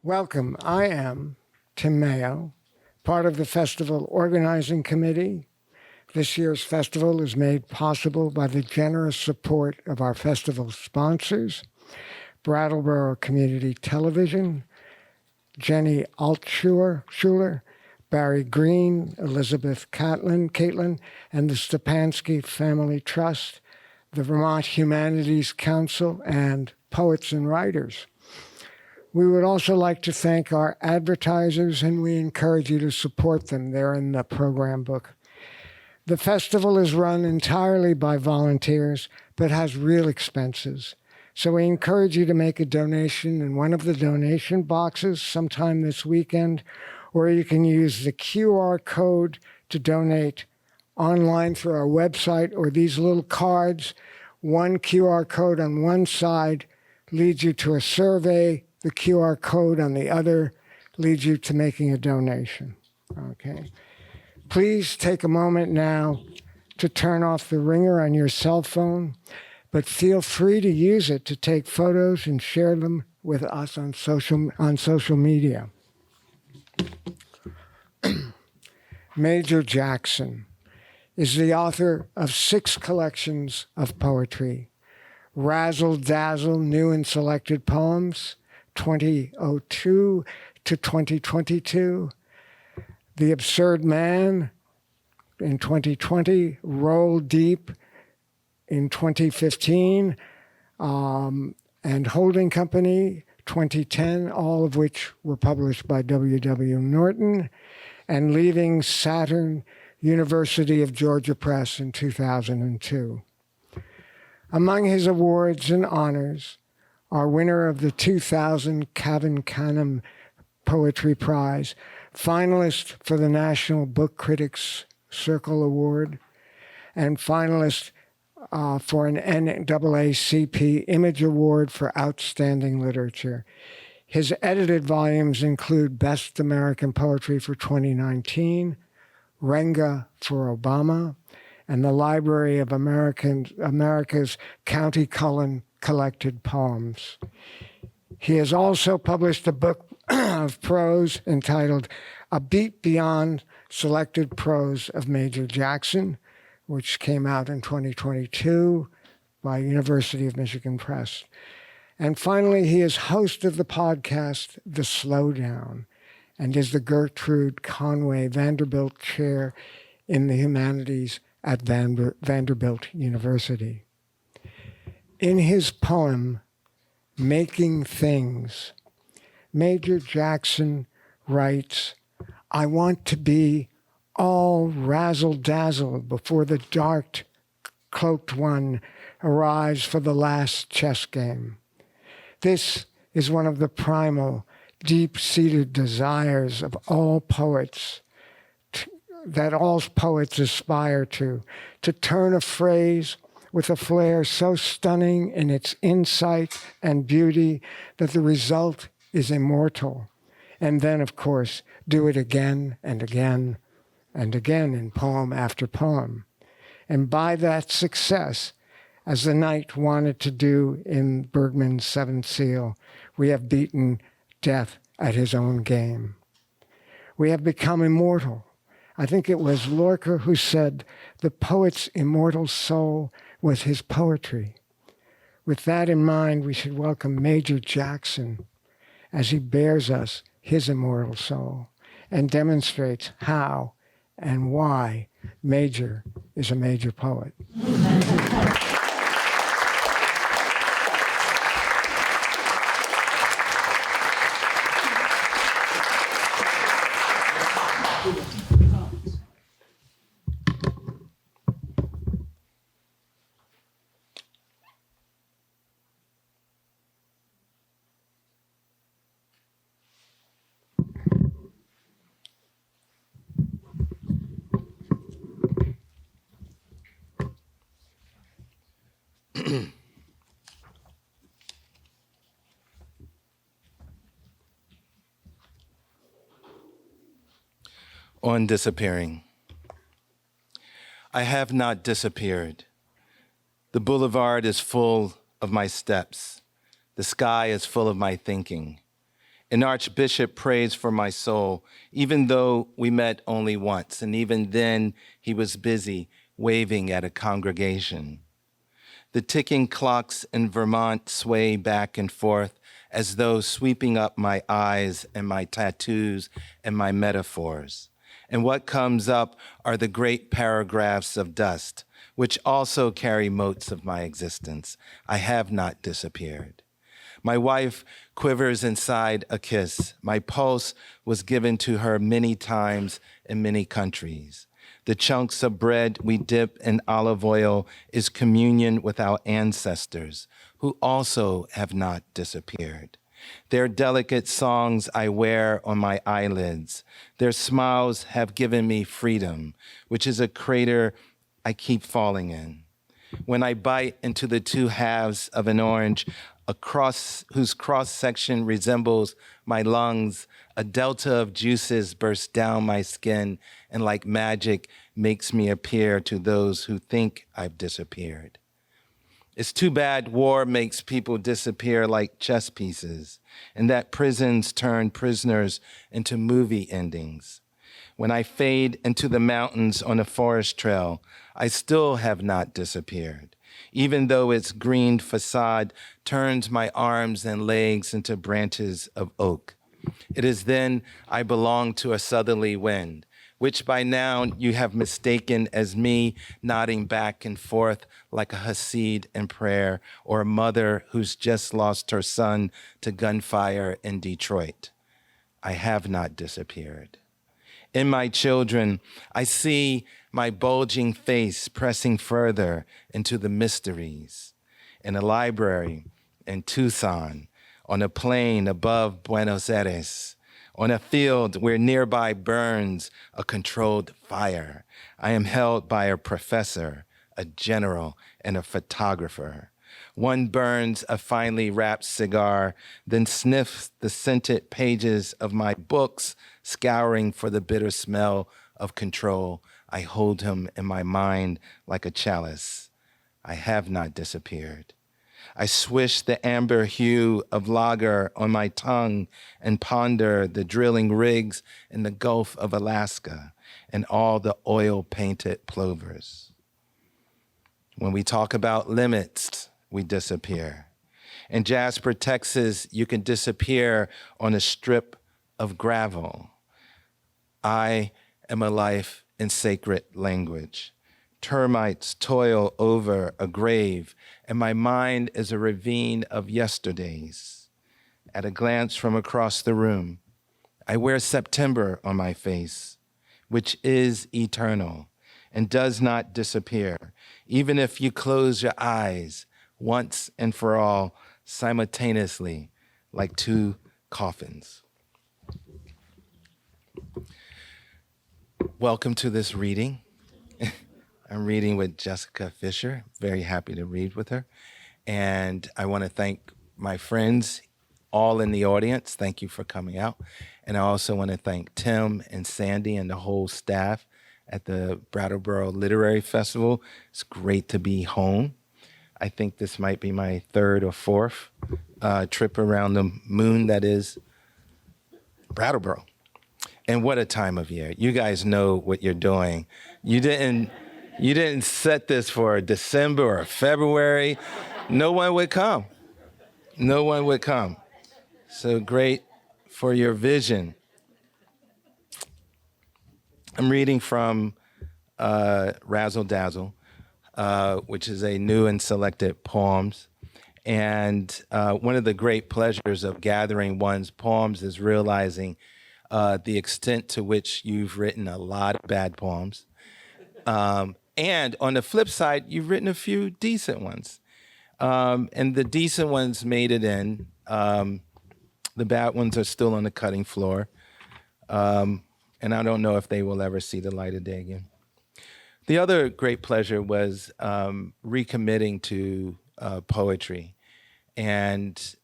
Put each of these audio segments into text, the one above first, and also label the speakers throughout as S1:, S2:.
S1: Welcome. I am Tim Mayo, part of the festival organizing committee. This year's festival is made possible by the generous support of our festival sponsors, Brattleboro Community Television, Jenny Altschuler, Barry Green, Elizabeth Caitlin, and the Stepansky Family Trust, the Vermont Humanities Council, and Poets and Writers. We would also like to thank our advertisers, and we encourage you to support them. They're in the program book. The festival is run entirely by volunteers, but has real expenses. So we encourage you to make a donation in one of the donation boxes sometime this weekend, or you can use the QR code to donate online through our website or these little cards. One QR code on one side leads you to a survey. The QR code on the other leads you to making a donation. Okay. Please take a moment now to turn off the ringer on your cell phone, but feel free to use it to take photos and share them with us on social media. Major Jackson is the author of 6 collections of poetry: Razzle Dazzle, New and Selected Poems, 2002 to 2022, The Absurd Man in 2020, Roll Deep in 2015, and Holding Company 2010, all of which were published by W.W. Norton, and Leaving Saturn, University of Georgia Press in 2002. Among his awards and honors are winner of the 2000 Canem Poetry Prize, finalist for the National Book Critics Circle Award, and finalist for an NAACP Image Award for Outstanding Literature. His edited volumes include Best American Poetry for 2019, Renga for Obama, and the Library of America's County Cullen Collected Poems. He has also published a book of prose entitled A Beat Beyond Selected Prose of Major Jackson, which came out in 2022 by University of Michigan Press. And finally, he is host of the podcast The Slowdown and is the Gertrude Conway Vanderbilt Chair in the Humanities at Vanderbilt University. In his poem, Making Things, Major Jackson writes, "I want to be all razzle-dazzle before the dark cloaked one arrives for the last chess game. This is one of the primal, deep-seated desires of all poets, that all poets aspire to turn a phrase with a flair so stunning in its insight and beauty that the result is immortal, and then, of course, do it again and again and again in poem after poem. And by that success, as the knight wanted to do in Bergman's Seventh Seal, we have beaten death at his own game. We have become immortal. I think it was Lorca who said, the poet's immortal soul was his poetry. With that in mind, we should welcome Major Jackson as he bears us his immortal soul and demonstrates how and why Major is a major poet.
S2: On disappearing. I have not disappeared. The boulevard is full of my steps. The sky is full of my thinking. An archbishop prays for my soul, even though we met only once, and even then he was busy waving at a congregation. The ticking clocks in Vermont sway back and forth as though sweeping up my eyes and my tattoos and my metaphors. And what comes up are the great paragraphs of dust, which also carry motes of my existence. I have not disappeared. My wife quivers inside a kiss. My pulse was given to her many times in many countries. The chunks of bread we dip in olive oil is communion with our ancestors, who also have not disappeared. Their delicate songs I wear on my eyelids. Their smiles have given me freedom, which is a crater I keep falling in. When I bite into the two halves of an orange, whose cross-section resembles my lungs, a delta of juices bursts down my skin and like magic makes me appear to those who think I've disappeared. It's too bad war makes people disappear like chess pieces, and that prisons turn prisoners into movie endings. When I fade into the mountains on a forest trail, I still have not disappeared, even though its green facade turns my arms and legs into branches of oak. It is then I belong to a southerly wind, which by now you have mistaken as me nodding back and forth like a Hasid in prayer, or a mother who's just lost her son to gunfire in Detroit. I have not disappeared. In my children, I see my bulging face pressing further into the mysteries. In a library in Tucson, on a plane above Buenos Aires, on a field where nearby burns a controlled fire, I am held by a professor, a general, and a photographer. One burns a finely wrapped cigar, then sniffs the scented pages of my books, scouring for the bitter smell of control. I hold him in my mind like a chalice. I have not disappeared. I swish the amber hue of lager on my tongue and ponder the drilling rigs in the Gulf of Alaska and all the oil-painted plovers. When we talk about limits, we disappear. In Jasper, Texas, you can disappear on a strip of gravel. I am a life in sacred language. Termites toil over a grave, and my mind is a ravine of yesterdays. At a glance from across the room, I wear September on my face, which is eternal and does not disappear, even if you close your eyes once and for all, simultaneously, like two coffins. Welcome to this reading. I'm reading with Jessica Fisher. Very happy to read with her. And I want to thank my friends all in the audience. Thank you for coming out. And I also want to thank Tim and Sandy and the whole staff at the Brattleboro Literary Festival. It's great to be home. I think this might be my third or fourth trip around the moon that is Brattleboro. And what a time of year. You guys know what you're doing. You didn't set this for December or February. No one would come. No one would come. So great for your vision. I'm reading from Razzle Dazzle, which is a new and selected poems. And one of the great pleasures of gathering one's poems is realizing the extent to which you've written a lot of bad poems. And on the flip side, you've written a few decent ones. And the decent ones made it in. The bad ones are still on the cutting floor. And I don't know if they will ever see the light of day again. The other great pleasure was recommitting to poetry. And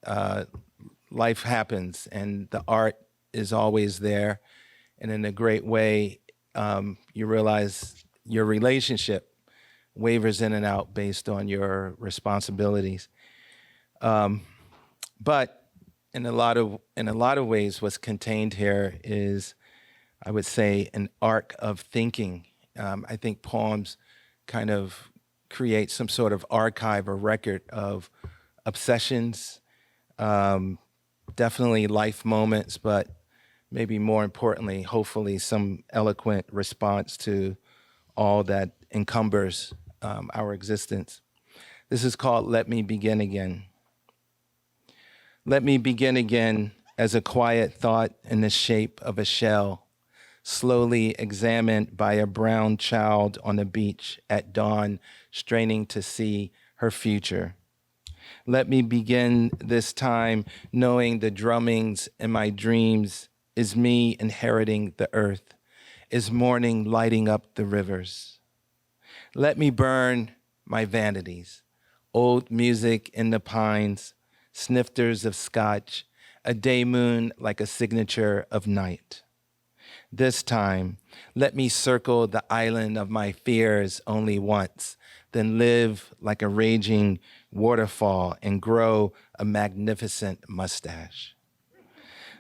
S2: life happens, and the art is always there. And in a great way, you realize your relationship wavers in and out based on your responsibilities. But in a lot of ways, what's contained here is, I would say, an arc of thinking. I think poems kind of create some sort of archive or record of obsessions, definitely life moments, but maybe more importantly, hopefully, some eloquent response to all that encumbers our existence. This is called Let Me Begin Again. Let me begin again as a quiet thought in the shape of a shell, slowly examined by a brown child on the beach at dawn, straining to see her future. Let me begin this time knowing the drummings in my dreams is me inheriting the earth, is morning lighting up the rivers. Let me burn my vanities, old music in the pines, snifters of scotch, a day moon like a signature of night. This time, let me circle the island of my fears only once, then live like a raging waterfall and grow a magnificent mustache.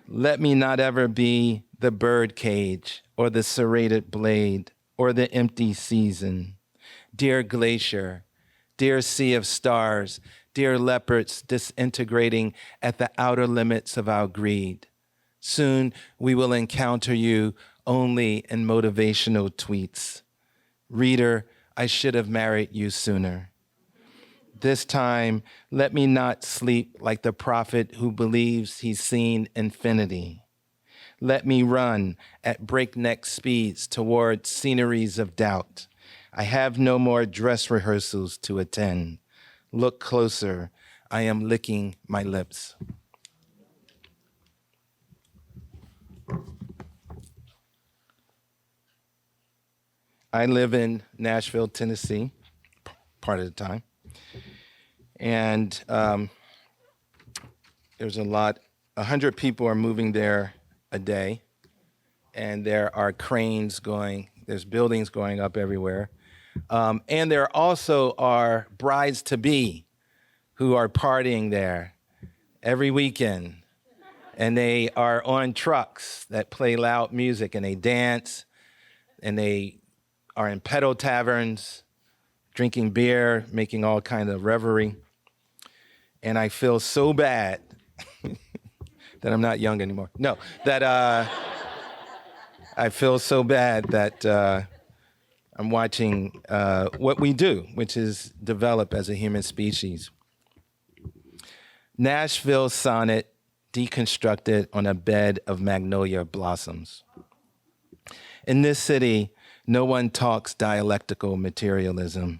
S2: Let me not ever be the bird cage or the serrated blade or the empty season. Dear glacier, dear sea of stars, dear leopards disintegrating at the outer limits of our greed. Soon we will encounter you only in motivational tweets. Reader, I should have married you sooner. This time, let me not sleep like the prophet who believes he's seen infinity. Let me run at breakneck speeds toward sceneries of doubt. I have no more dress rehearsals to attend. Look closer, I am licking my lips. I live in Nashville, Tennessee, part of the time. And there's 100 people are moving there a day. And there are cranes going, there's buildings going up everywhere. And there also are brides-to-be who are partying there every weekend. And they are on trucks that play loud music, and they dance, and they are in pedal taverns, drinking beer, making all kind of revelry. And I feel so bad that I'm not young anymore. No, that I feel so bad that I'm watching what we do, which is develop as a human species. Nashville sonnet deconstructed on a bed of magnolia blossoms. In this city, no one talks dialectical materialism.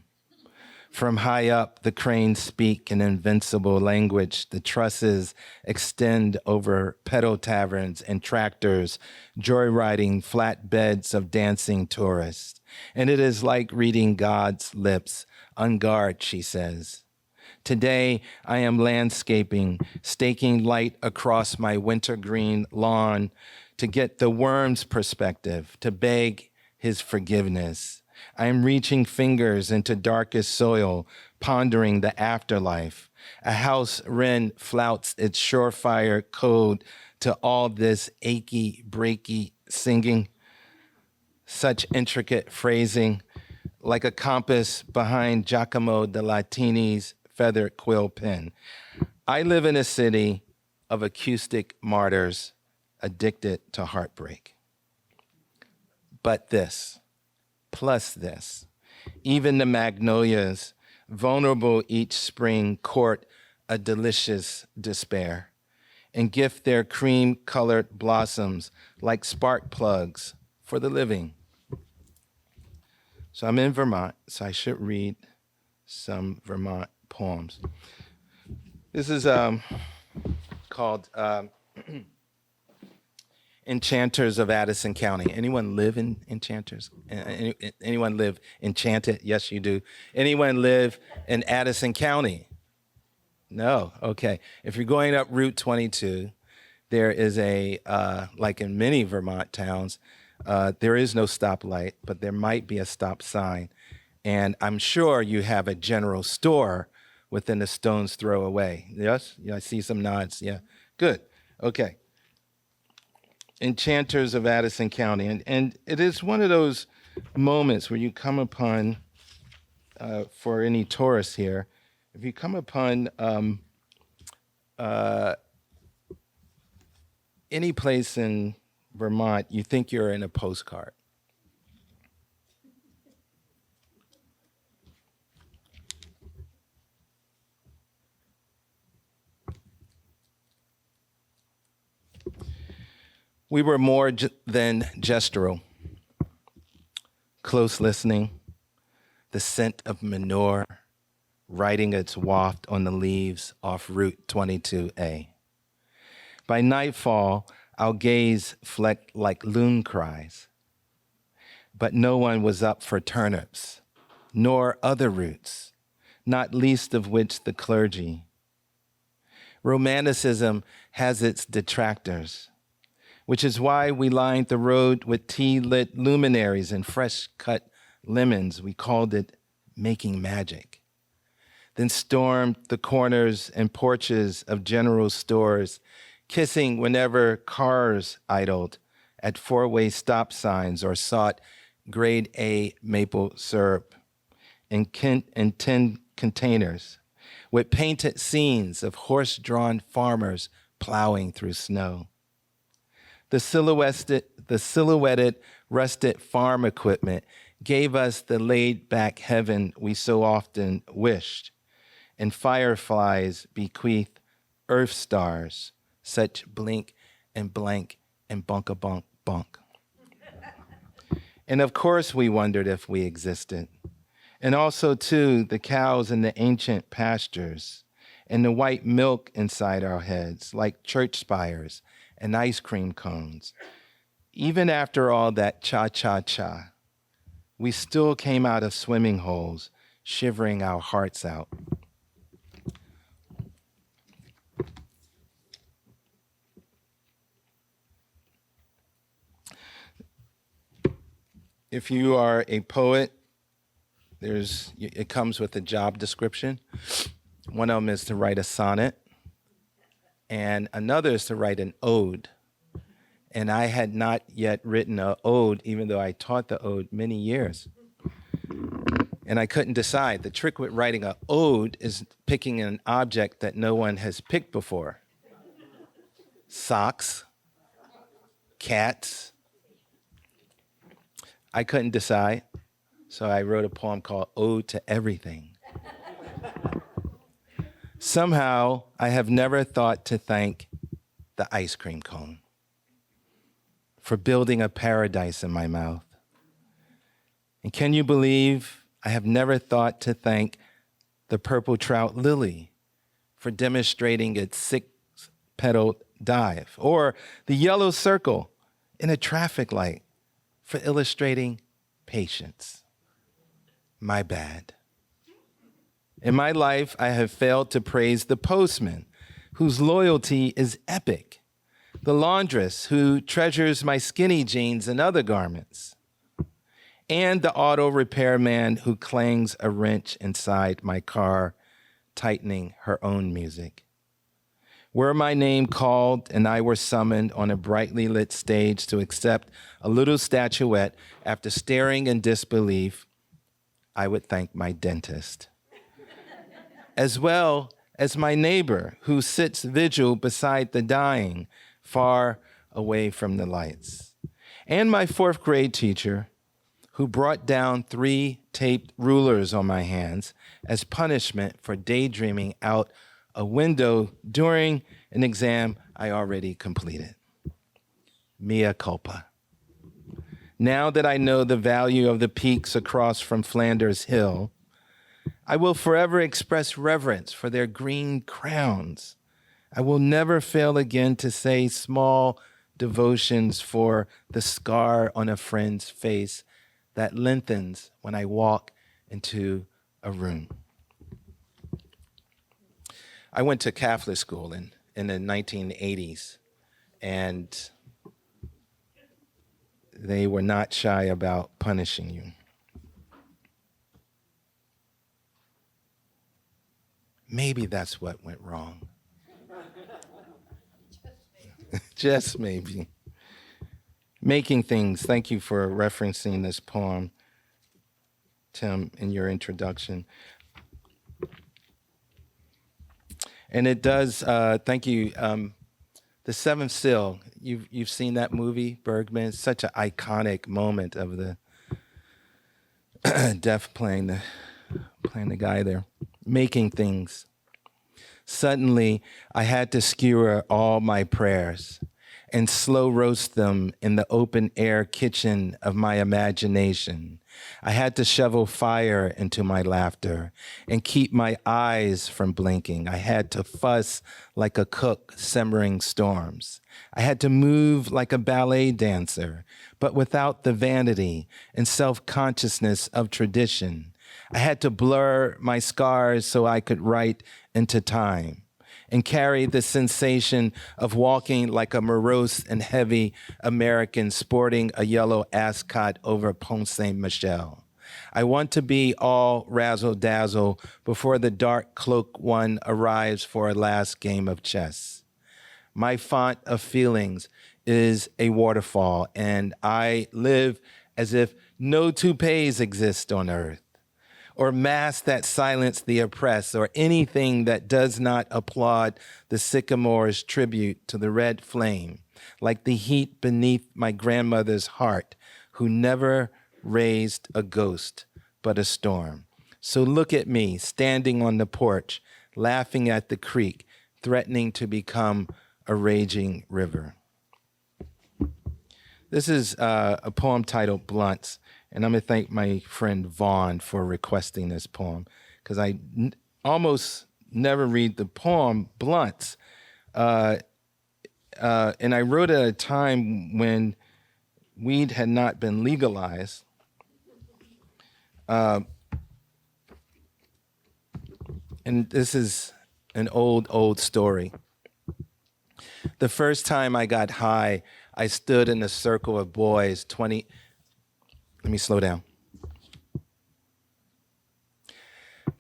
S2: From high up, the cranes speak an invincible language. The trusses extend over pedal taverns and tractors, joyriding flatbeds of dancing tourists. And it is like reading God's lips. On guard, she says. Today, I am landscaping, staking light across my wintergreen lawn to get the worm's perspective, to beg his forgiveness. I am reaching fingers into darkest soil, pondering the afterlife. A house wren flouts its surefire code to all this achy, breaky singing. Such intricate phrasing, like a compass behind Giacomo de Latini's feathered quill pen. I live in a city of acoustic martyrs addicted to heartbreak. But this, plus this, even the magnolias, vulnerable each spring, court a delicious despair and gift their cream-colored blossoms like spark plugs for the living. So I'm in Vermont, so I should read some Vermont poems. This is called Enchanters of Addison County. Anyone live in Enchanters? Anyone live Enchanted? Yes, you do. Anyone live in Addison County? No? Okay. If you're going up Route 22, there is like in many Vermont towns, there is no stoplight, but there might be a stop sign. And I'm sure you have a general store within a stone's throw away. Yes? Yeah, I see some nods. Yeah, good. Okay. Enchanters of Addison County. And it is one of those moments where you come upon, for any tourists here, if you come upon any place in Vermont, you think you're in a postcard. We were more than gestural. Close listening, the scent of manure riding its waft on the leaves off Route 22A. By nightfall, our gaze flecked like loon cries. But no one was up for turnips, nor other roots, not least of which the clergy. Romanticism has its detractors, which is why we lined the road with tea-lit luminaries and fresh-cut lemons. We called it making magic. Then stormed the corners and porches of general stores, kissing whenever cars idled at four-way stop signs or sought grade A maple syrup in tin containers with painted scenes of horse-drawn farmers plowing through snow. The silhouetted rusted farm equipment gave us the laid-back heaven we so often wished, and fireflies bequeath earth stars, such blink and blank and bunk-a-bunk bunk. And of course we wondered if we existed. And also, too, the cows in the ancient pastures and the white milk inside our heads, like church spires and ice cream cones. Even after all that cha-cha-cha, we still came out of swimming holes, shivering our hearts out. If you are a poet, it comes with a job description. One of them is to write a sonnet, and another is to write an ode. And I had not yet written an ode, even though I taught the ode many years. And I couldn't decide. The trick with writing an ode is picking an object that no one has picked before. Socks, cats. I couldn't decide, so I wrote a poem called Ode to Everything. Somehow, I have never thought to thank the ice cream cone for building a paradise in my mouth. And can you believe I have never thought to thank the purple trout lily for demonstrating its six-petaled dive, or the yellow circle in a traffic light for illustrating patience. My bad. In my life, I have failed to praise the postman, whose loyalty is epic, the laundress who treasures my skinny jeans and other garments, and the auto repairman who clangs a wrench inside my car, tightening her own music. Were my name called and I were summoned on a brightly lit stage to accept a little statuette after staring in disbelief, I would thank my dentist, as well as my neighbor who sits vigil beside the dying, far away from the lights, and my fourth grade teacher who brought down 3 taped rulers on my hands as punishment for daydreaming out a window during an exam I already completed. Mea culpa. Now that I know the value of the peaks across from Flanders Hill, I will forever express reverence for their green crowns. I will never fail again to say small devotions for the scar on a friend's face that lengthens when I walk into a room. I went to Catholic school in the 1980s, and they were not shy about punishing you. Maybe that's what went wrong. Just maybe. Making things. Thank you for referencing this poem, Tim, in your introduction. And it does, thank you. The Seventh Seal, you've seen that movie, Bergman? It's such an iconic moment of the deaf playing the guy there. Making things. Suddenly, I had to skewer all my prayers and slow roast them in the open air kitchen of my imagination. I had to shovel fire into my laughter and keep my eyes from blinking. I had to fuss like a cook simmering storms. I had to move like a ballet dancer, but without the vanity and self-consciousness of tradition. I had to blur my scars so I could write into time and carry the sensation of walking like a morose and heavy American sporting a yellow ascot over Pont Saint Michel. I want to be all razzle dazzle before the dark cloak one arrives for a last game of chess. My font of feelings is a waterfall, and I live as if no toupees exist on earth, or mass that silence the oppressed, or anything that does not applaud the sycamore's tribute to the red flame, like the heat beneath my grandmother's heart, who never raised a ghost, but a storm. So look at me, standing on the porch, laughing at the creek, threatening to become a raging river. This is a poem titled Blunts. And I'm going to thank my friend Vaughn for requesting this poem, because I almost never read the poem Blunts. And I wrote at a time when weed had not been legalized. And this is an old story. The first time I got high, I stood in a circle of boys, Let me slow down.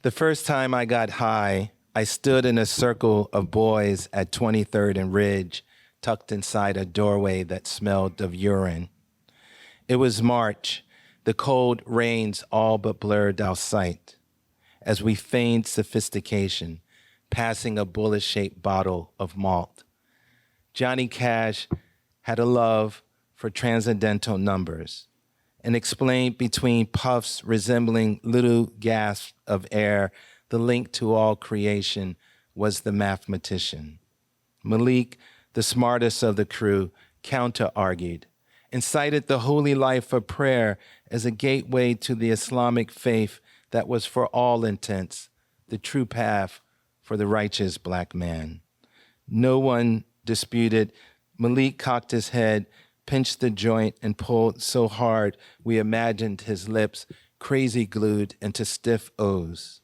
S2: The first time I got high, I stood in a circle of boys at 23rd and Ridge, tucked inside a doorway that smelled of urine. It was March. The cold rains all but blurred our sight as we feigned sophistication, passing a bullet-shaped bottle of malt. Johnny Cash had a love for transcendental numbers and explained between puffs resembling little gasps of air, the link to all creation was the mathematician. Malik, the smartest of the crew, counter-argued and cited the holy life of prayer as a gateway to the Islamic faith that was for all intents the true path for the righteous black man. No one disputed. Malik cocked his head, pinched the joint, and pulled so hard we imagined his lips crazy glued into stiff O's.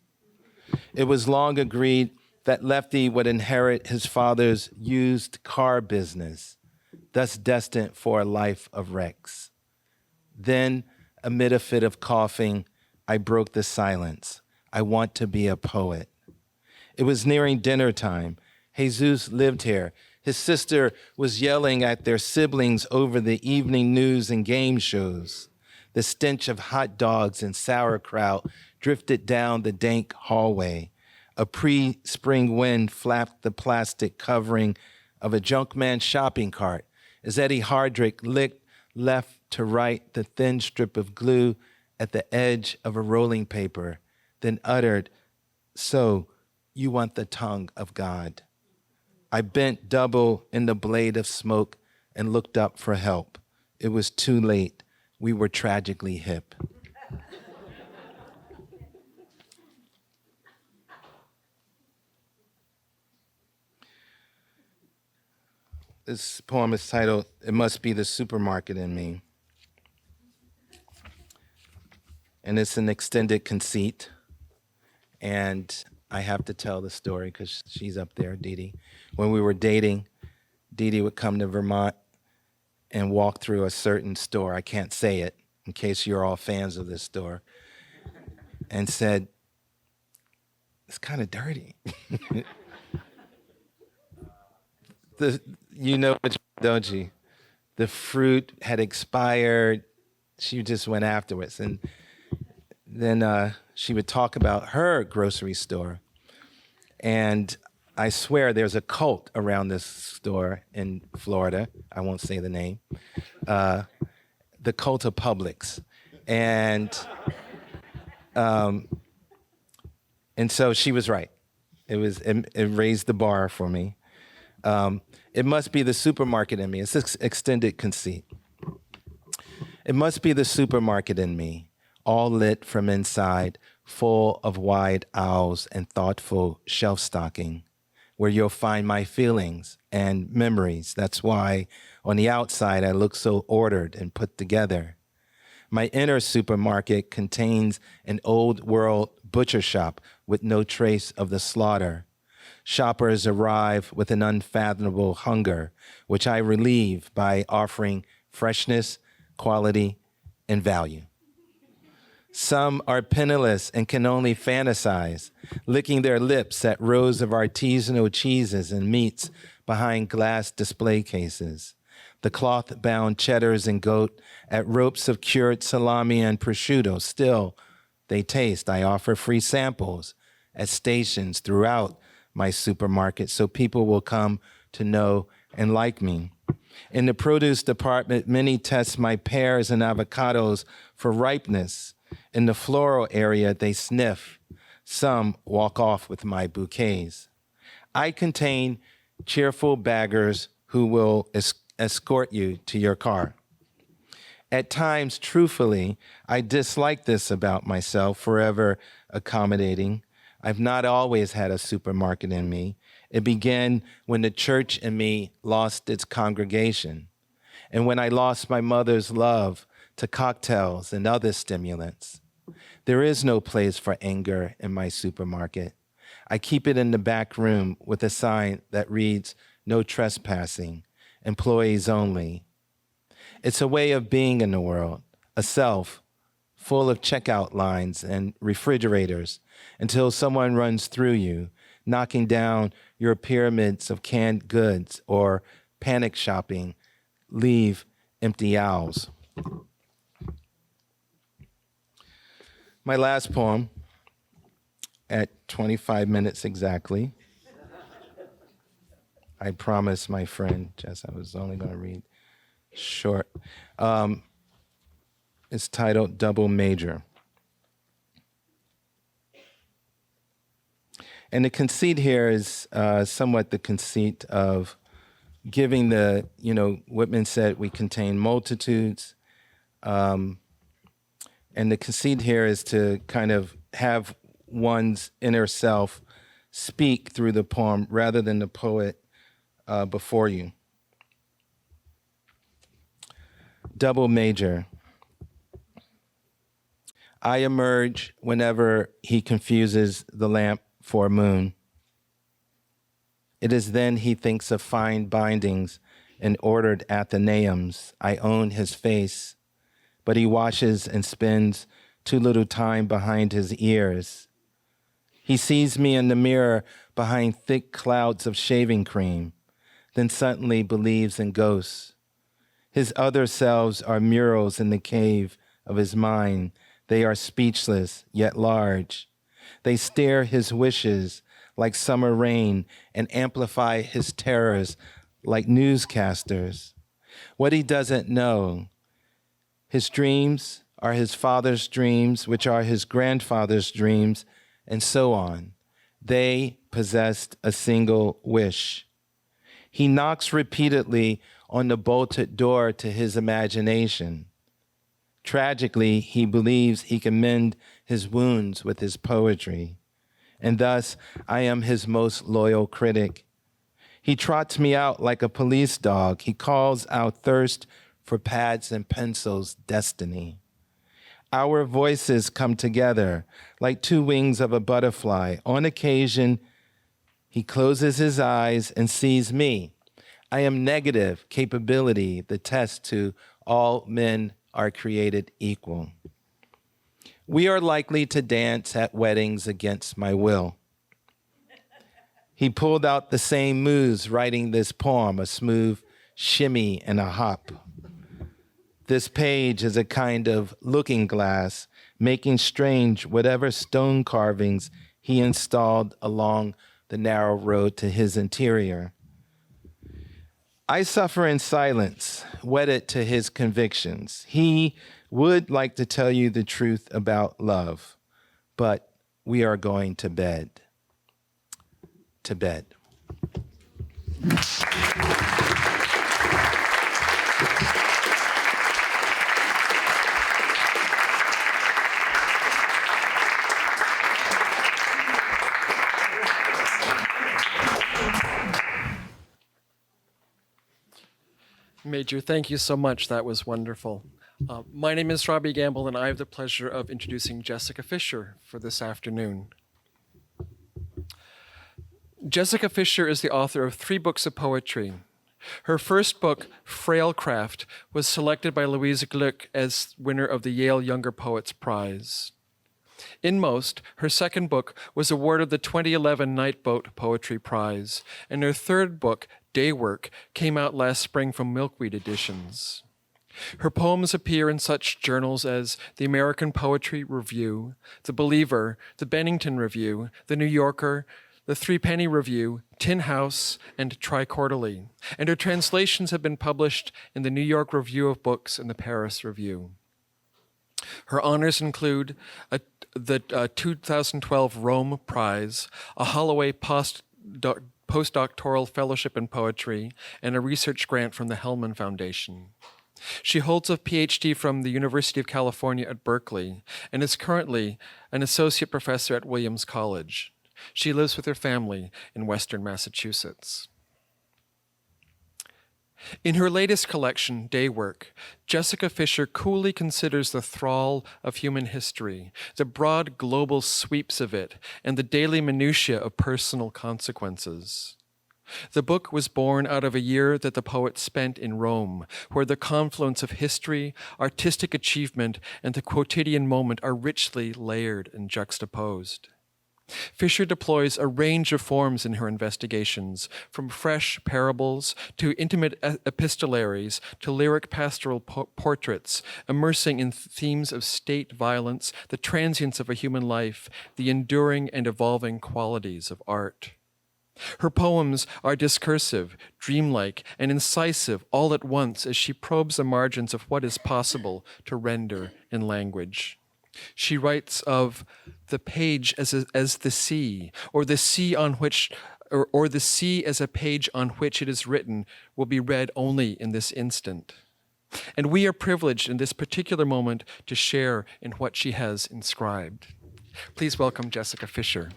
S2: It was long agreed that Lefty would inherit his father's used car business, thus destined for a life of wrecks. Then, amid a fit of coughing, I broke the silence. I want to be a poet. It was nearing dinner time. Jesus lived here. His sister was yelling at their siblings over the evening news and game shows. The stench of hot dogs and sauerkraut drifted down the dank hallway. A pre-spring wind flapped the plastic covering of a junkman shopping cart as Eddie Hardrick licked left to right the thin strip of glue at the edge of a rolling paper, then uttered, "So, you want the tongue of God." I bent double in the blade of smoke and looked up for help. It was too late. We were tragically hip. This poem is titled, "It Must Be the Supermarket in Me." And it's an extended conceit. And I have to tell the story because she's up there, Dee Dee. When we were dating, Dee Dee would come to Vermont and walk through a certain store. I can't say it in case you're all fans of this store. And said, "It's kind of dirty." You know which doji. The fruit had expired. She just went afterwards. And then she would talk about her grocery store. And I swear there's a cult around this store in Florida. I won't say the name. The cult of Publix. And so she was right. It raised the bar for me. It must be the supermarket in me. It's this extended conceit. It must be the supermarket in me, all lit from inside, full of wide aisles and thoughtful shelf stocking, where you'll find my feelings and memories. That's why on the outside I look so ordered and put together. My inner supermarket contains an old world butcher shop with no trace of the slaughter. Shoppers arrive with an unfathomable hunger, which I relieve by offering freshness, quality, and value. Some are penniless and can only fantasize, licking their lips at rows of artisanal cheeses and meats behind glass display cases. The cloth-bound cheddars and goat at ropes of cured salami and prosciutto. Still, they taste. I offer free samples at stations throughout my supermarket so people will come to know and like me. In the produce department, many test my pears and avocados for ripeness. In the floral area, they sniff. Some walk off with my bouquets. I contain cheerful baggers who will escort you to your car. At times, truthfully, I dislike this about myself, forever accommodating. I've not always had a supermarket in me. It began when the church in me lost its congregation, and when I lost my mother's love to cocktails and other stimulants. There is no place for anger in my supermarket. I keep it in the back room with a sign that reads, "No trespassing, employees only." It's a way of being in the world, a self full of checkout lines and refrigerators until someone runs through you, knocking down your pyramids of canned goods, or panic shopping, leave empty aisles. My last poem, at 25 minutes exactly. I promised my friend Jess I was only going to read short. It's titled Double Major. And the conceit here is somewhat the conceit of giving Whitman said we contain multitudes. And the conceit here is to kind of have one's inner self speak through the poem rather than the poet before you. Double major. I emerge whenever he confuses the lamp for a moon. It is then he thinks of fine bindings and ordered athenaeums. I own his face, but he washes and spends too little time behind his ears. He sees me in the mirror behind thick clouds of shaving cream, then suddenly believes in ghosts. His other selves are murals in the cave of his mind. They are speechless, yet large. They stare his wishes like summer rain and amplify his terrors like newscasters. What he doesn't know, his dreams are his father's dreams, which are his grandfather's dreams, and so on. They possessed a single wish. He knocks repeatedly on the bolted door to his imagination. Tragically, he believes he can mend his wounds with his poetry, and thus I am his most loyal critic. He trots me out like a police dog. He calls out thirst for pads and pencils destiny. Our voices come together like two wings of a butterfly. On occasion, he closes his eyes and sees me. I am negative capability, the test to all men are created equal. We are likely to dance at weddings against my will. He pulled out the same moves writing this poem, a smooth shimmy and a hop. This page is a kind of looking glass, making strange whatever stone carvings he installed along the narrow road to his interior. I suffer in silence, wedded to his convictions. He would like to tell you the truth about love, but we are going to bed. To bed.
S3: Major, thank you so much. That was wonderful. My name is Robbie Gamble, and I have the pleasure of introducing Jessica Fisher for this afternoon. Jessica Fisher is the author of 3 books of poetry. Her first book, Frailcraft, was selected by Louise Glück as winner of the Yale Younger Poets Prize. Inmost, her second book, was awarded the 2011 Nightboat Poetry Prize, and her third book, Daywork, came out last spring from Milkweed Editions. Her poems appear in such journals as the American Poetry Review, The Believer, the Bennington Review, the New Yorker, the Threepenny Review, Tin House, and Tri-Quarterly, and her translations have been published in the New York Review of Books and the Paris Review. Her honors include the 2012 Rome Prize, a Holloway postdoctoral fellowship in poetry, and a research grant from the Hellman Foundation. She holds a PhD from the University of California at Berkeley and is currently an associate professor at Williams College. She lives with her family in Western Massachusetts. In her latest collection, Daywork, Jessica Fisher coolly considers the thrall of human history, the broad global sweeps of it, and the daily minutiae of personal consequences. The book was born out of a year that the poet spent in Rome, where the confluence of history, artistic achievement, and the quotidian moment are richly layered and juxtaposed. Fisher deploys a range of forms in her investigations, from fresh parables to intimate epistolaries to lyric pastoral portraits, immersing in themes of state violence, the transience of a human life, the enduring and evolving qualities of art. Her poems are discursive, dreamlike, and incisive all at once as she probes the margins of what is possible to render in language. She writes of the page as the sea, or the sea on which, or the sea as a page on which it is written will be read only in this instant. And we are privileged in this particular moment to share in what she has inscribed. Please welcome Jessica Fisher.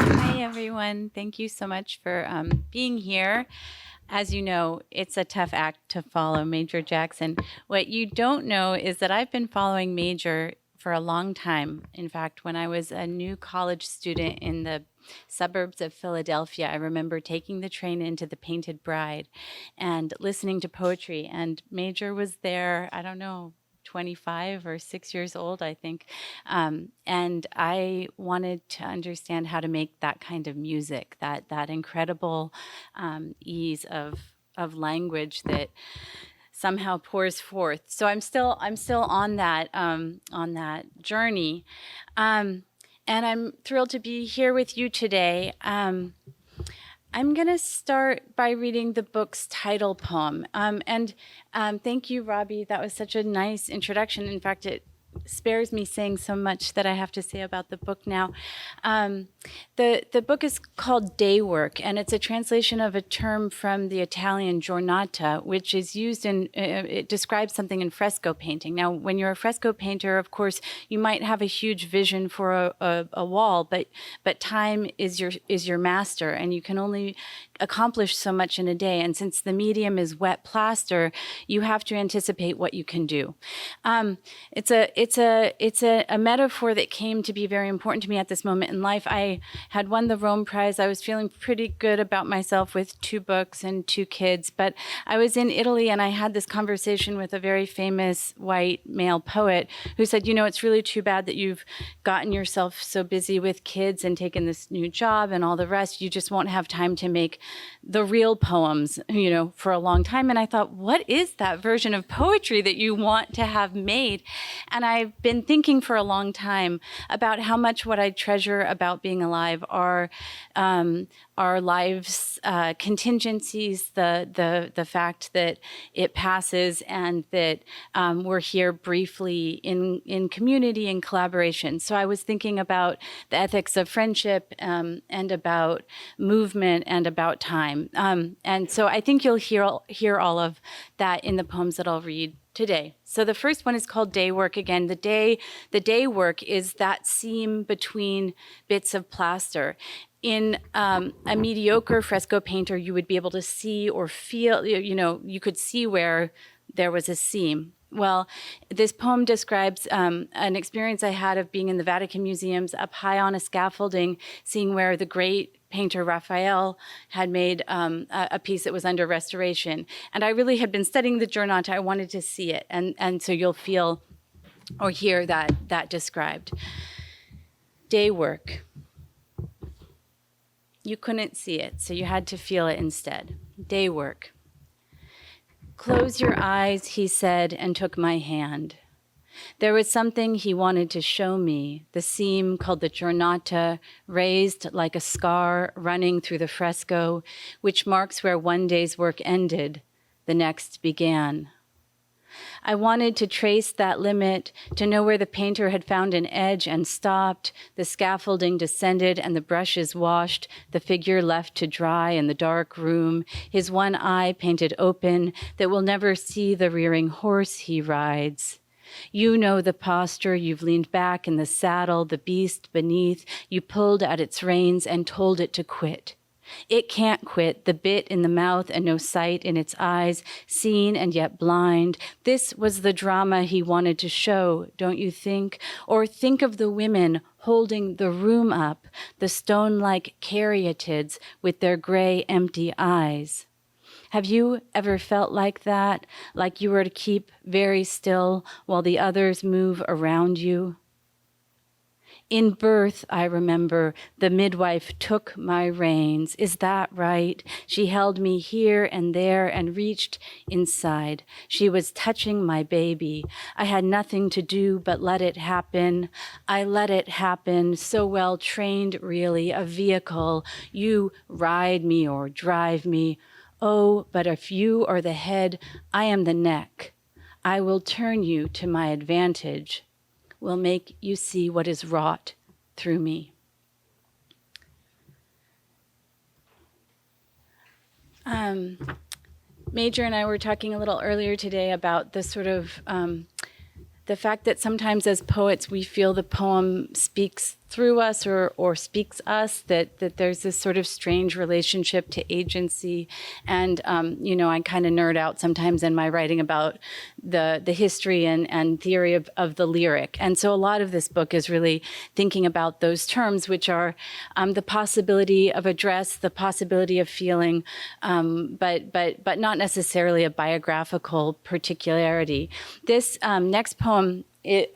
S4: Hi, everyone. Thank you so much for being here. As you know, it's a tough act to follow Major Jackson. What you don't know is that I've been following Major for a long time. In fact, when I was a new college student in the suburbs of Philadelphia, I remember taking the train into the Painted Bride and listening to poetry. And Major was there, I don't know, 25 or 6 years old, I think. And I wanted to understand how to make that kind of music, that incredible ease of language that somehow pours forth. So I'm still on that journey. And I'm thrilled to be here with you today. I'm going to start by reading the book's title poem. Thank you, Robbie. That was such a nice introduction. In fact, it spares me saying so much that I have to say about the book now. The book is called Daywork, and it's a translation of a term from the Italian giornata, which is used it describes something in fresco painting. Now, when you're a fresco painter, of course, you might have a huge vision for a wall, but time is your master, and you can only accomplish so much in a day. And since the medium is wet plaster, you have to anticipate what you can do. It's a metaphor that came to be very important to me at this moment in life. I had won the Rome Prize. I was feeling pretty good about myself with 2 books and 2 kids, but I was in Italy and I had this conversation with a very famous white male poet who said, it's really too bad that you've gotten yourself so busy with kids and taken this new job and all the rest. You just won't have time to make the real poems, for a long time. And I thought, what is that version of poetry that you want to have made? And I've been thinking for a long time about how much what I treasure about being alive are our lives' contingencies, the fact that it passes and that we're here briefly in community and collaboration. So I was thinking about the ethics of friendship and about movement and about time. And so I think you'll hear all of that in the poems that I'll read today. So the first one is called Daywork. Again, the day work is that seam between bits of plaster. In a mediocre fresco painter, you would be able to see or feel, you could see where there was a seam. Well, this poem describes an experience I had of being in the Vatican museums up high on a scaffolding, seeing where the great painter Raphael had made a piece that was under restoration. And I really had been studying the giornata. I wanted to see it. And so you'll feel or hear that described. Daywork. You couldn't see it, so you had to feel it instead. Daywork. Close your eyes, he said, and took my hand. There was something he wanted to show me, the seam called the giornata, raised like a scar running through the fresco, which marks where one day's work ended, the next began. I wanted to trace that limit, to know where the painter had found an edge and stopped, the scaffolding descended and the brushes washed, the figure left to dry in the dark room, his one eye painted open that will never see the rearing horse he rides. You know the posture, you've leaned back in the saddle, the beast beneath, you pulled at its reins and told it to quit. It can't quit, the bit in the mouth and no sight in its eyes, seen and yet blind. This was the drama he wanted to show, don't you think? Or think of the women holding the room up, the stone-like caryatids with their gray, empty eyes. Have you ever felt like that, like you were to keep very still while the others move around you? In birth, I remember, the midwife took my reins. Is that right? She held me here and there and reached inside. She was touching my baby. I had nothing to do but let it happen. I let it happen, so well trained, really, a vehicle. You ride me or drive me. Oh, but if you are the head, I am the neck. I will turn you to my advantage. Will make you see what is wrought through me. Major and I were talking a little earlier today about the sort of the fact that sometimes as poets we feel the poem speaks through us or speaks us, that there's this sort of strange relationship to agency. And, I kind of nerd out sometimes in my writing about the history and theory of the lyric. And so a lot of this book is really thinking about those terms, which are the possibility of address, the possibility of feeling, but not necessarily a biographical particularity. This next poem,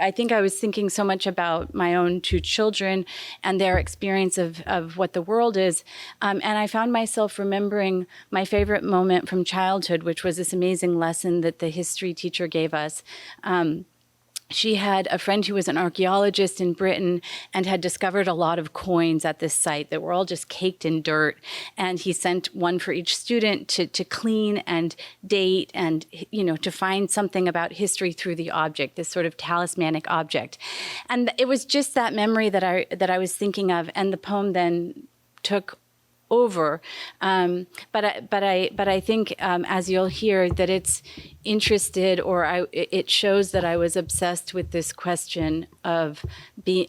S4: I think I was thinking so much about my own 2 children and their experience of what the world is. And I found myself remembering my favorite moment from childhood, which was this amazing lesson that the history teacher gave us. She had a friend who was an archaeologist in Britain and had discovered a lot of coins at this site that were all just caked in dirt. And he sent one for each student to clean and date and, to find something about history through the object, this sort of talismanic object. And it was just that memory that I was thinking of. And the poem then took over. But I think, as you'll hear, that it's interested, or it shows that I was obsessed with this question of the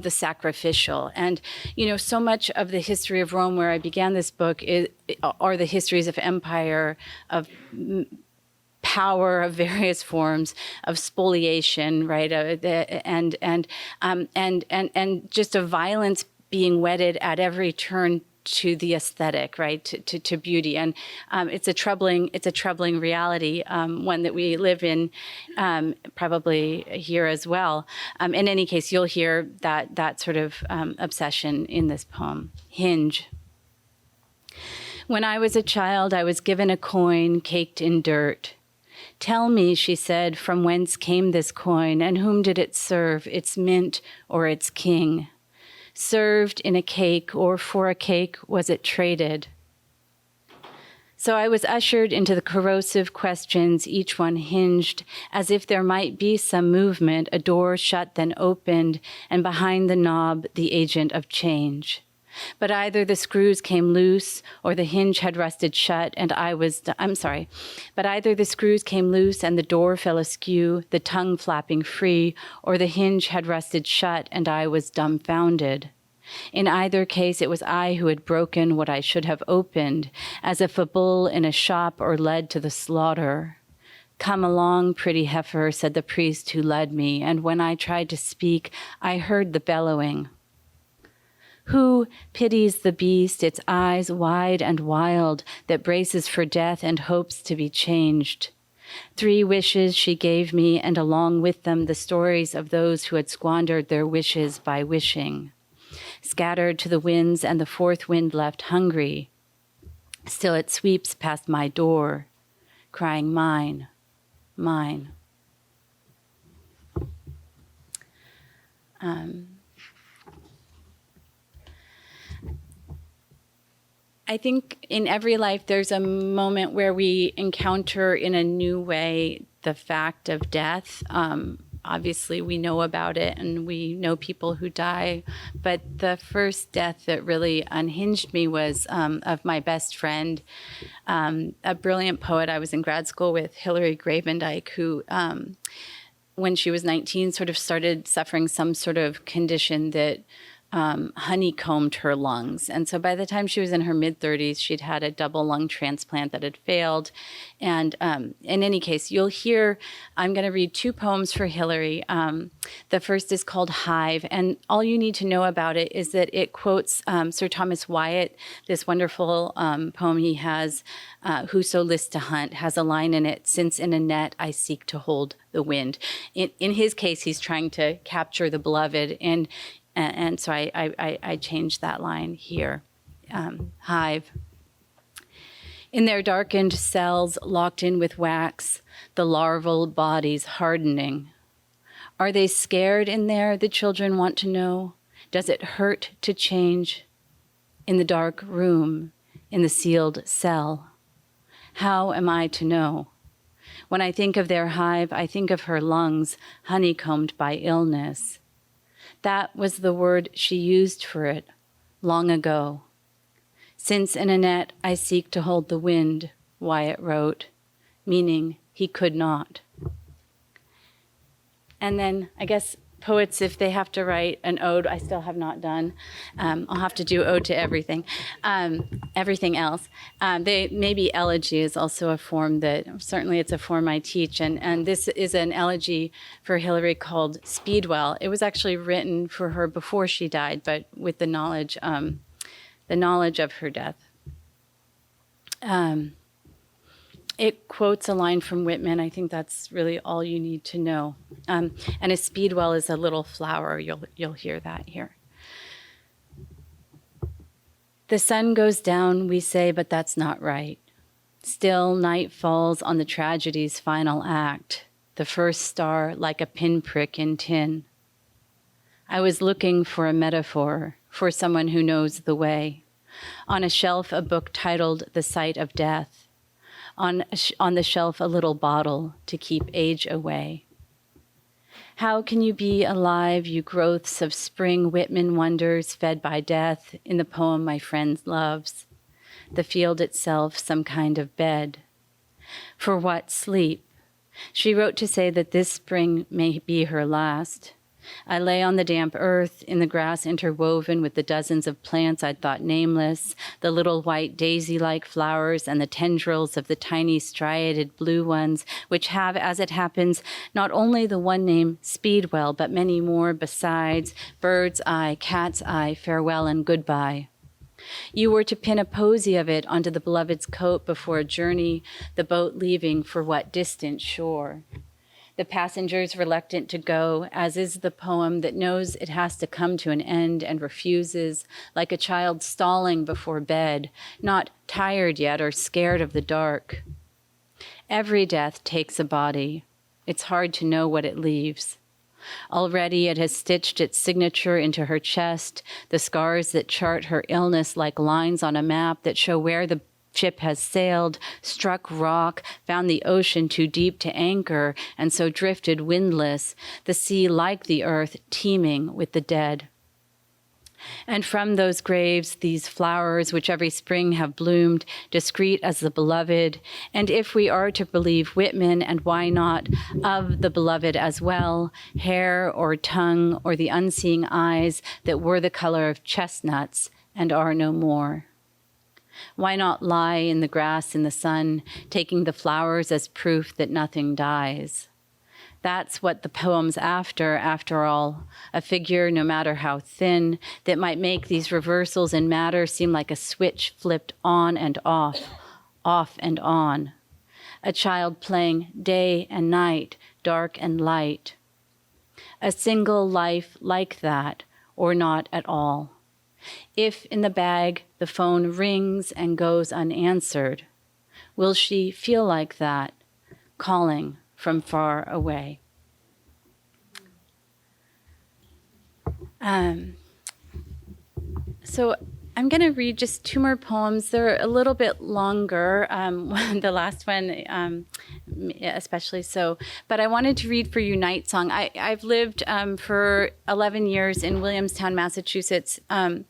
S4: sacrificial. And so much of the history of Rome, where I began this book, are the histories of empire, of power of various forms, of spoliation, right, and just a violence being wedded at every turn to the aesthetic, right, to beauty. And it's a troubling reality, one that we live in, probably here as well. In any case, you'll hear that sort of obsession in this poem. Hinge. When I was a child, I was given a coin caked in dirt. Tell me, she said, from whence came this coin, and whom did it serve, its mint or its king? Served in a cake, or for a cake was it traded? So I was ushered into the corrosive questions, each one hinged, as if there might be some movement, a door shut then opened, and behind the knob the agent of change. But either the screws came loose, or the hinge had rusted shut, and but either the screws came loose and the door fell askew, the tongue flapping free, or the hinge had rusted shut, and I was dumbfounded. In either case, it was I who had broken what I should have opened, as if a bull in a shop or led to the slaughter. Come along, pretty heifer, said the priest who led me, and when I tried to speak, I heard the bellowing. Who pities the beast, its eyes wide and wild, that braces for death and hopes to be changed? 3 wishes she gave me, and along with them the stories of those who had squandered their wishes by wishing. Scattered to the winds, and the 4th wind left hungry. Still it sweeps past my door, crying, mine, mine. I think in every life there's a moment where we encounter in a new way the fact of death. Obviously, we know about it and we know people who die. But the first death that really unhinged me was of my best friend, a brilliant poet I was in grad school with, Hilary Gravendike, who, when she was 19, sort of started suffering some sort of condition that honeycombed her lungs. And so by the time she was in her mid-30s, she'd had a double lung transplant that had failed. And in any case, you'll hear, I'm going to read 2 poems for Hilary. The first is called Hive. And all you need to know about it is that it quotes Sir Thomas Wyatt, this wonderful poem he has, Whoso lists to hunt, has a line in it, since in a net I seek to hold the wind. In his case, he's trying to capture the beloved. And so I changed that line here. Hive. In their darkened cells, locked in with wax, the larval bodies hardening. Are they scared in there, the children want to know? Does it hurt to change? In the dark room, in the sealed cell. How am I to know? When I think of their hive, I think of her lungs, honeycombed by illness. That was the word she used for it long ago. Since in a net I seek to hold the wind, Wyatt wrote, meaning he could not. And then I guess poets, if they have to write an ode, I still have not done. I'll have to do ode to everything, everything else. Maybe elegy is also a form that, certainly it's a form I teach. And this is an elegy for Hilary called Speedwell. It was actually written for her before she died, but with the knowledge of her death. It quotes a line from Whitman. I think that's really all you need to know. And a speedwell is a little flower. You'll hear that here. The sun goes down, we say, but that's not right. Still, night falls on the tragedy's final act, the first star like a pinprick in tin. I was looking for a metaphor, for someone who knows the way. On a shelf, a book titled The Sight of Death. On the shelf, a little bottle to keep age away. How can you be alive, you growths of spring, Whitman wonders, fed by death, in the poem my friend loves? the field itself some kind of bed. For what sleep? She wrote to say that this spring may be her last. I lay on the damp earth, in the grass interwoven with the dozens of plants I'd thought nameless, the little white daisy-like flowers and the tendrils of the tiny striated blue ones, which have, as it happens, not only the one name Speedwell, but many more besides, bird's eye, cat's eye, farewell and goodbye. You were to pin a posy of it onto the beloved's coat before a journey, the boat leaving for what distant shore. The passengers reluctant to go, as is the poem that knows it has to come to an end and refuses, like a child stalling before bed, not tired yet or scared of the dark. Every death takes a body. It's hard to know what it leaves. Already it has stitched its signature into her chest, the scars that chart her illness like lines on a map that show where the ship has sailed, struck rock, found the ocean too deep to anchor, and so drifted windless, the sea like the earth teeming with the dead. And from those graves, these flowers, which every spring have bloomed, discreet as the beloved, and if we are to believe Whitman, and why not, of the beloved as well, hair or tongue or the unseeing eyes that were the color of chestnuts and are no more. Why not lie in the grass in the sun, taking the flowers as proof that nothing dies? That's what the poem's after all, a figure, no matter how thin, that might make these reversals in matter seem like a switch flipped on and off and on. A child playing day and night, dark and light. A single life like that, or not at all. If in the bag the phone rings and goes unanswered, will she feel like that, calling from far away? So I'm going to read just two more poems. They're a little bit longer, the last one especially so. But I wanted to read for you Night Song. I've lived for 11 years in Williamstown, Massachusetts, and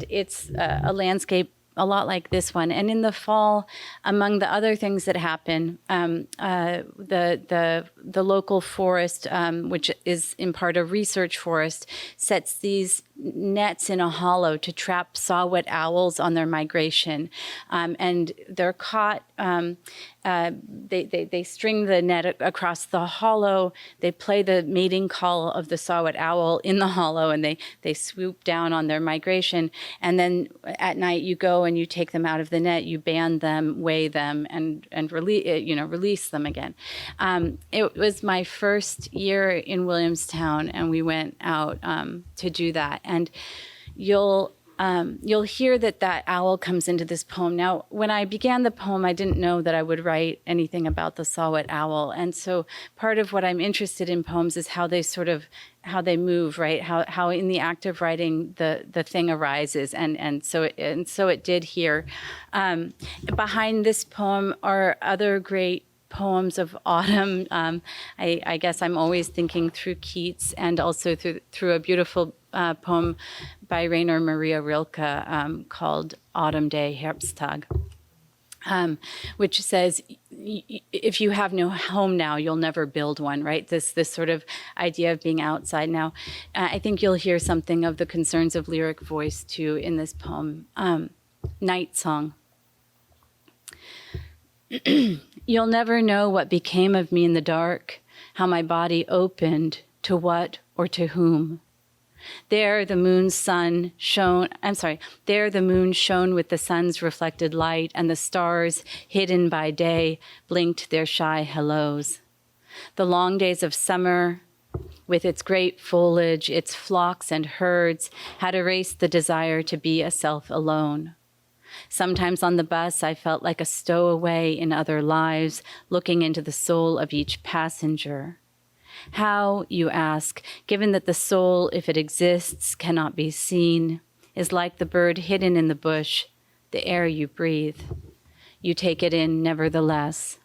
S4: it's a landscape a lot like this one. And in the fall, among the other things that happen, the local forest, which is in part a research forest, sets these nets in a hollow to trap saw-whet owls on their migration. And they're caught, they string the net across the hollow, they play the mating call of the saw-whet owl in the hollow, and they swoop down on their migration. And then at night you go and you take them out of the net, you band them, weigh them, and release them again. It was my first year in Williamstown, and we went out to do that. And you'll hear that owl comes into this poem. Now, when I began the poem, I didn't know that I would write anything about the saw-whet owl. And so part of what I'm interested in poems is how they move, right? How in the act of writing the thing arises. And so it did here. Behind this poem are other great poems of autumn. I guess I'm always thinking through Keats, and also through a beautiful poem by Rainer Maria Rilke called Autumn Day, Herbsttag, which says, if you have no home now, you'll never build one, right? This sort of idea of being outside now. I think you'll hear something of the concerns of lyric voice too in this poem. Night Song. You'll never know what became of me in the dark, how my body opened to what or to whom. There the moon shone with the sun's reflected light, and the stars, hidden by day, blinked their shy hellos. The long days of summer, with its great foliage, its flocks and herds, had erased the desire to be a self alone. Sometimes on the bus, I felt like a stowaway in other lives, looking into the soul of each passenger. How, you ask, given that the soul, if it exists, cannot be seen, is like the bird hidden in the bush, the air you breathe. You take it in nevertheless.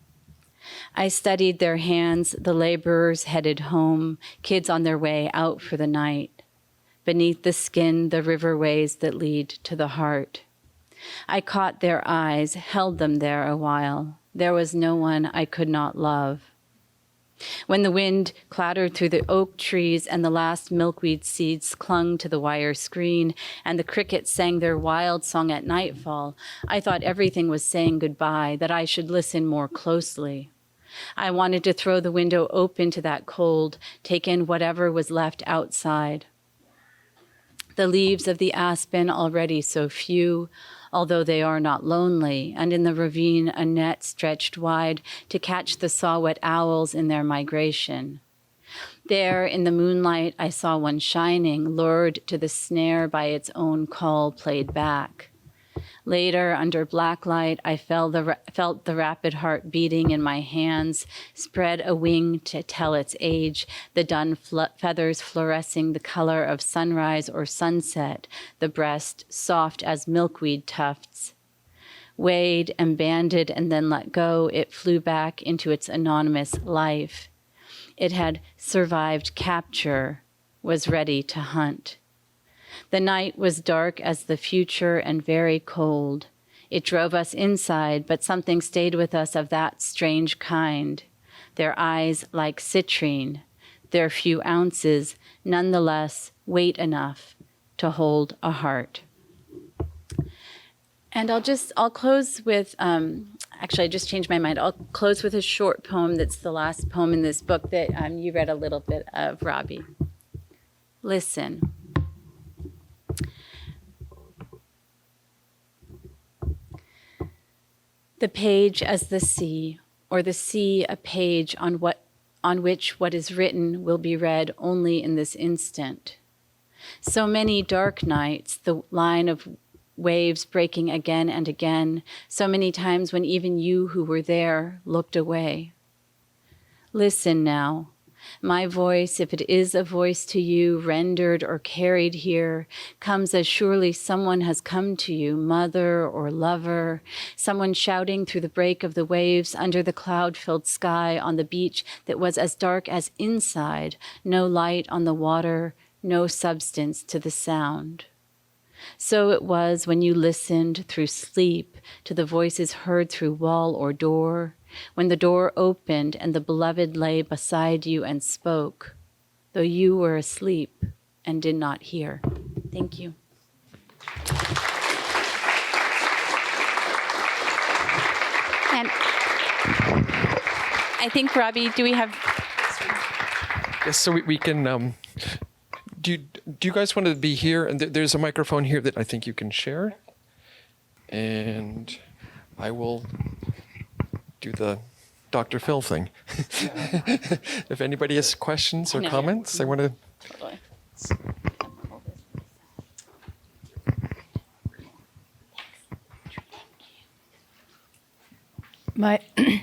S4: I studied their hands, the laborers headed home, kids on their way out for the night. Beneath the skin, the riverways that lead to the heart. I caught their eyes, held them there a while. There was no one I could not love. When the wind clattered through the oak trees and the last milkweed seeds clung to the wire screen and the crickets sang their wild song at nightfall, I thought everything was saying goodbye, that I should listen more closely. I wanted to throw the window open to that cold, take in whatever was left outside. The leaves of the aspen already so few, although they are not lonely, and in the ravine a net stretched wide to catch the saw-whet owls in their migration. There in the moonlight I saw one shining, lured to the snare by its own call played back. Later, under black light, I felt the rapid heart beating in my hands, spread a wing to tell its age, the dun feathers fluorescing the color of sunrise or sunset, the breast soft as milkweed tufts. Weighed and banded and then let go, it flew back into its anonymous life. It had survived capture, was ready to hunt. The night was dark as the future and very cold. It drove us inside, but something stayed with us of that strange kind. Their eyes like citrine, their few ounces, nonetheless, weight enough to hold a heart. And I'll close with, actually I just changed my mind. I'll close with a short poem that's the last poem in this book that you read a little bit of, Robbie. Listen. The page as the sea, or the sea a page on which what is written will be read only in this instant. So many dark nights, the line of waves breaking again and again, so many times when even you who were there looked away. Listen now. My voice, if it is a voice to you, rendered or carried here, comes as surely someone has come to you, mother or lover, someone shouting through the break of the waves under the cloud-filled sky on the beach that was as dark as inside, no light on the water, no substance to the sound. So it was when you listened through sleep to the voices heard through wall or door, when the door opened and the beloved lay beside you and spoke, though you were asleep and did not hear. Thank you. And I think, Robbie, do we have...
S3: Yes, so we can... Do you guys want to be here? And there's a microphone here that I think you can share. And I will do the Dr. Phil thing. If anybody has questions or comments, I want to...
S4: Totally.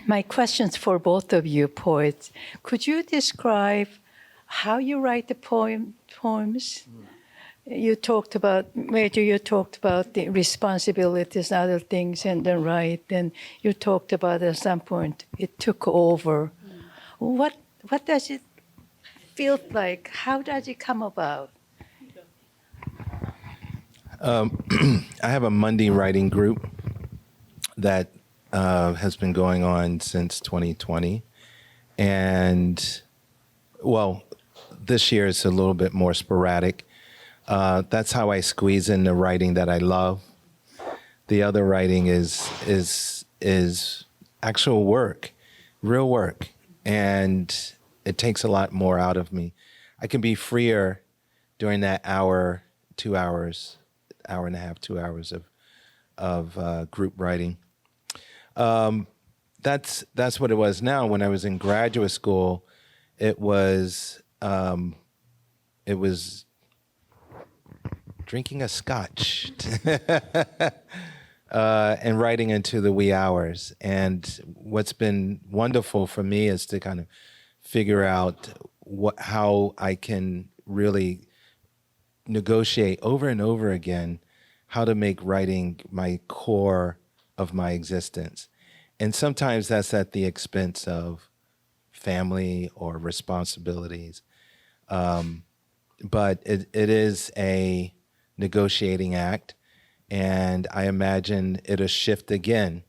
S5: My questions for both of you poets. Could you describe how you write the poems? You talked about the responsibilities, other things, and then and you talked about at some point it took over. What does it feel like? How does it come about?
S2: I have a Monday writing group that has been going on since 2020. And, well, this year it's a little bit more sporadic. That's how I squeeze in the writing that I love. The other writing is actual work, real work. And it takes a lot more out of me. I can be freer during that hour, 2 hours, hour and a half, 2 hours of group writing. That's what it was now. When I was in graduate school, it was drinking a scotch and writing into the wee hours. And what's been wonderful for me is to kind of figure out how I can really negotiate over and over again how to make writing my core of my existence. And sometimes that's at the expense of family or responsibilities. But it is a negotiating act. and I imagine it'll shift again.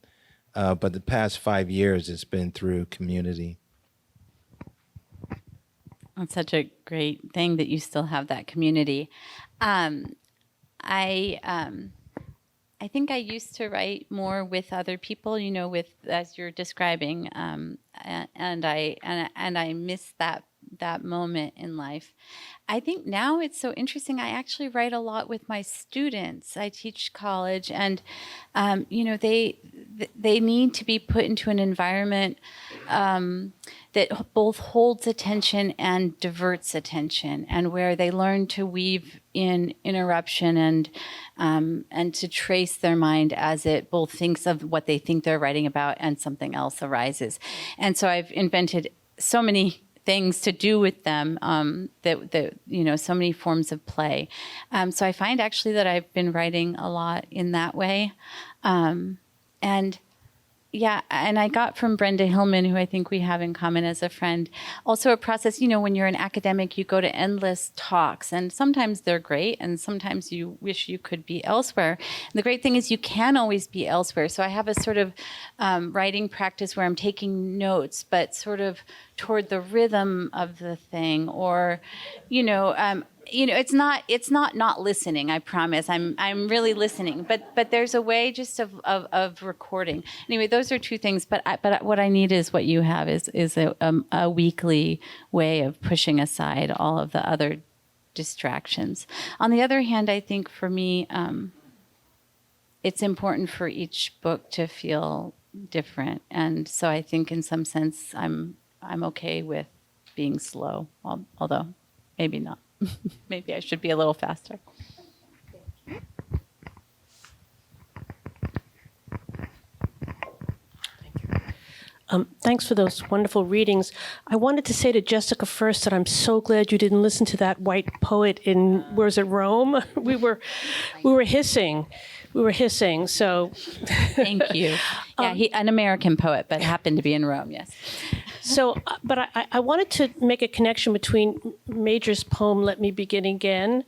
S2: But the past 5 years, it's been through community.
S4: That's such a great thing that you still have that community. I think I used to write more with other people, you know, with as you're describing, and I miss that moment in life. I think now it's so interesting. I actually write a lot with my students. I teach college, and you know, they need to be put into an environment that both holds attention and diverts attention, and where they learn to weave in interruption and to trace their mind as it both thinks of what they think they're writing about and something else arises. And so I've invented so many things to do with them, that you know, so many forms of play. So I find actually that I've been writing a lot in that way. And yeah, and I got from Brenda Hillman, who I think we have in common as a friend, also a process, you know, when you're an academic, you go to endless talks, and sometimes they're great, and sometimes you wish you could be elsewhere. And the great thing is you can always be elsewhere. So I have a sort of writing practice where I'm taking notes, but sort of toward the rhythm of the thing, or, you know, it's not listening. I promise. I'm really listening. But there's a way just of recording. Anyway, those are two things. But what I need is what you have is a weekly way of pushing aside all of the other distractions. On the other hand, I think for me, it's important for each book to feel different, and so I think in some sense I'm okay with being slow, although maybe not. Maybe I should be a little faster.
S6: Thanks for those wonderful readings. I wanted to say to Jessica first that I'm so glad you didn't listen to that white poet in, where's it, Rome? We were hissing. We were hissing, so.
S4: Thank you. Yeah, an American poet, but happened to be in Rome, yes.
S6: So, but I wanted to make a connection between Major's poem, Let Me Begin Again,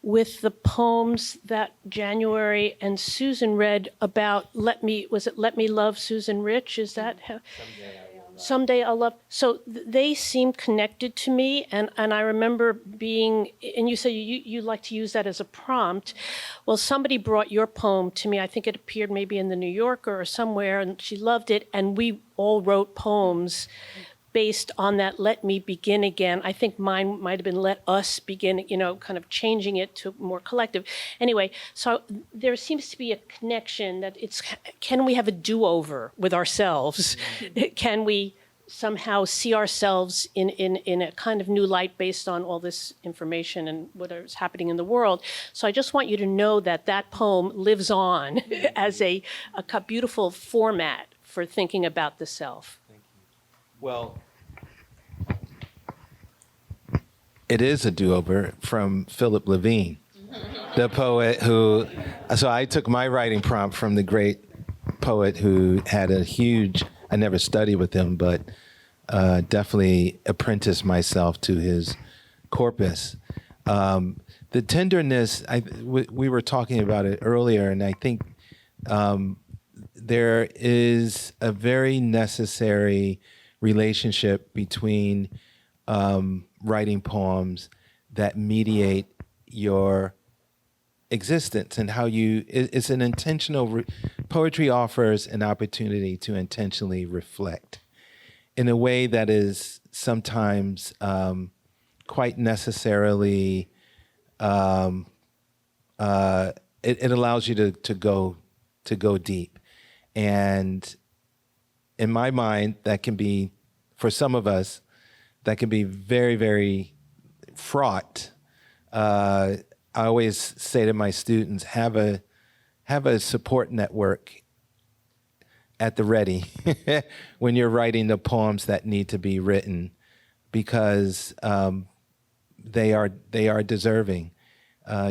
S6: with the poems that January and Susan read about Let Me Love Susan Rich? Is that how? Someday I'll love. So they seem connected to me, and I remember being, and you say you like to use that as a prompt. Well, somebody brought your poem to me. I think it appeared maybe in the New Yorker or somewhere, and she loved it, and we all wrote poems based on that Let Me Begin Again. I think mine might have been Let Us Begin, you know, kind of changing it to more collective. Anyway, so there seems to be a connection that it's, can we have a do-over with ourselves? Can we somehow see ourselves in a kind of new light based on all this information and whatever's happening in the world? So I just want you to know that that poem lives on as a beautiful format for thinking about the self.
S2: Well, it is a do-over from Philip Levine, the poet who, so I took my writing prompt from the great poet who had a huge, I never studied with him, but definitely apprenticed myself to his corpus. The tenderness, we were talking about it earlier, and I think there is a very necessary relationship between writing poems that mediate your existence and how it's an intentional, poetry offers an opportunity to intentionally reflect in a way that is sometimes quite necessarily, it allows you to go deep. And in my mind, that can be, for some of us, that can be very, very fraught. I always say to my students, have a support network at the ready when you're writing the poems that need to be written, because they are deserving.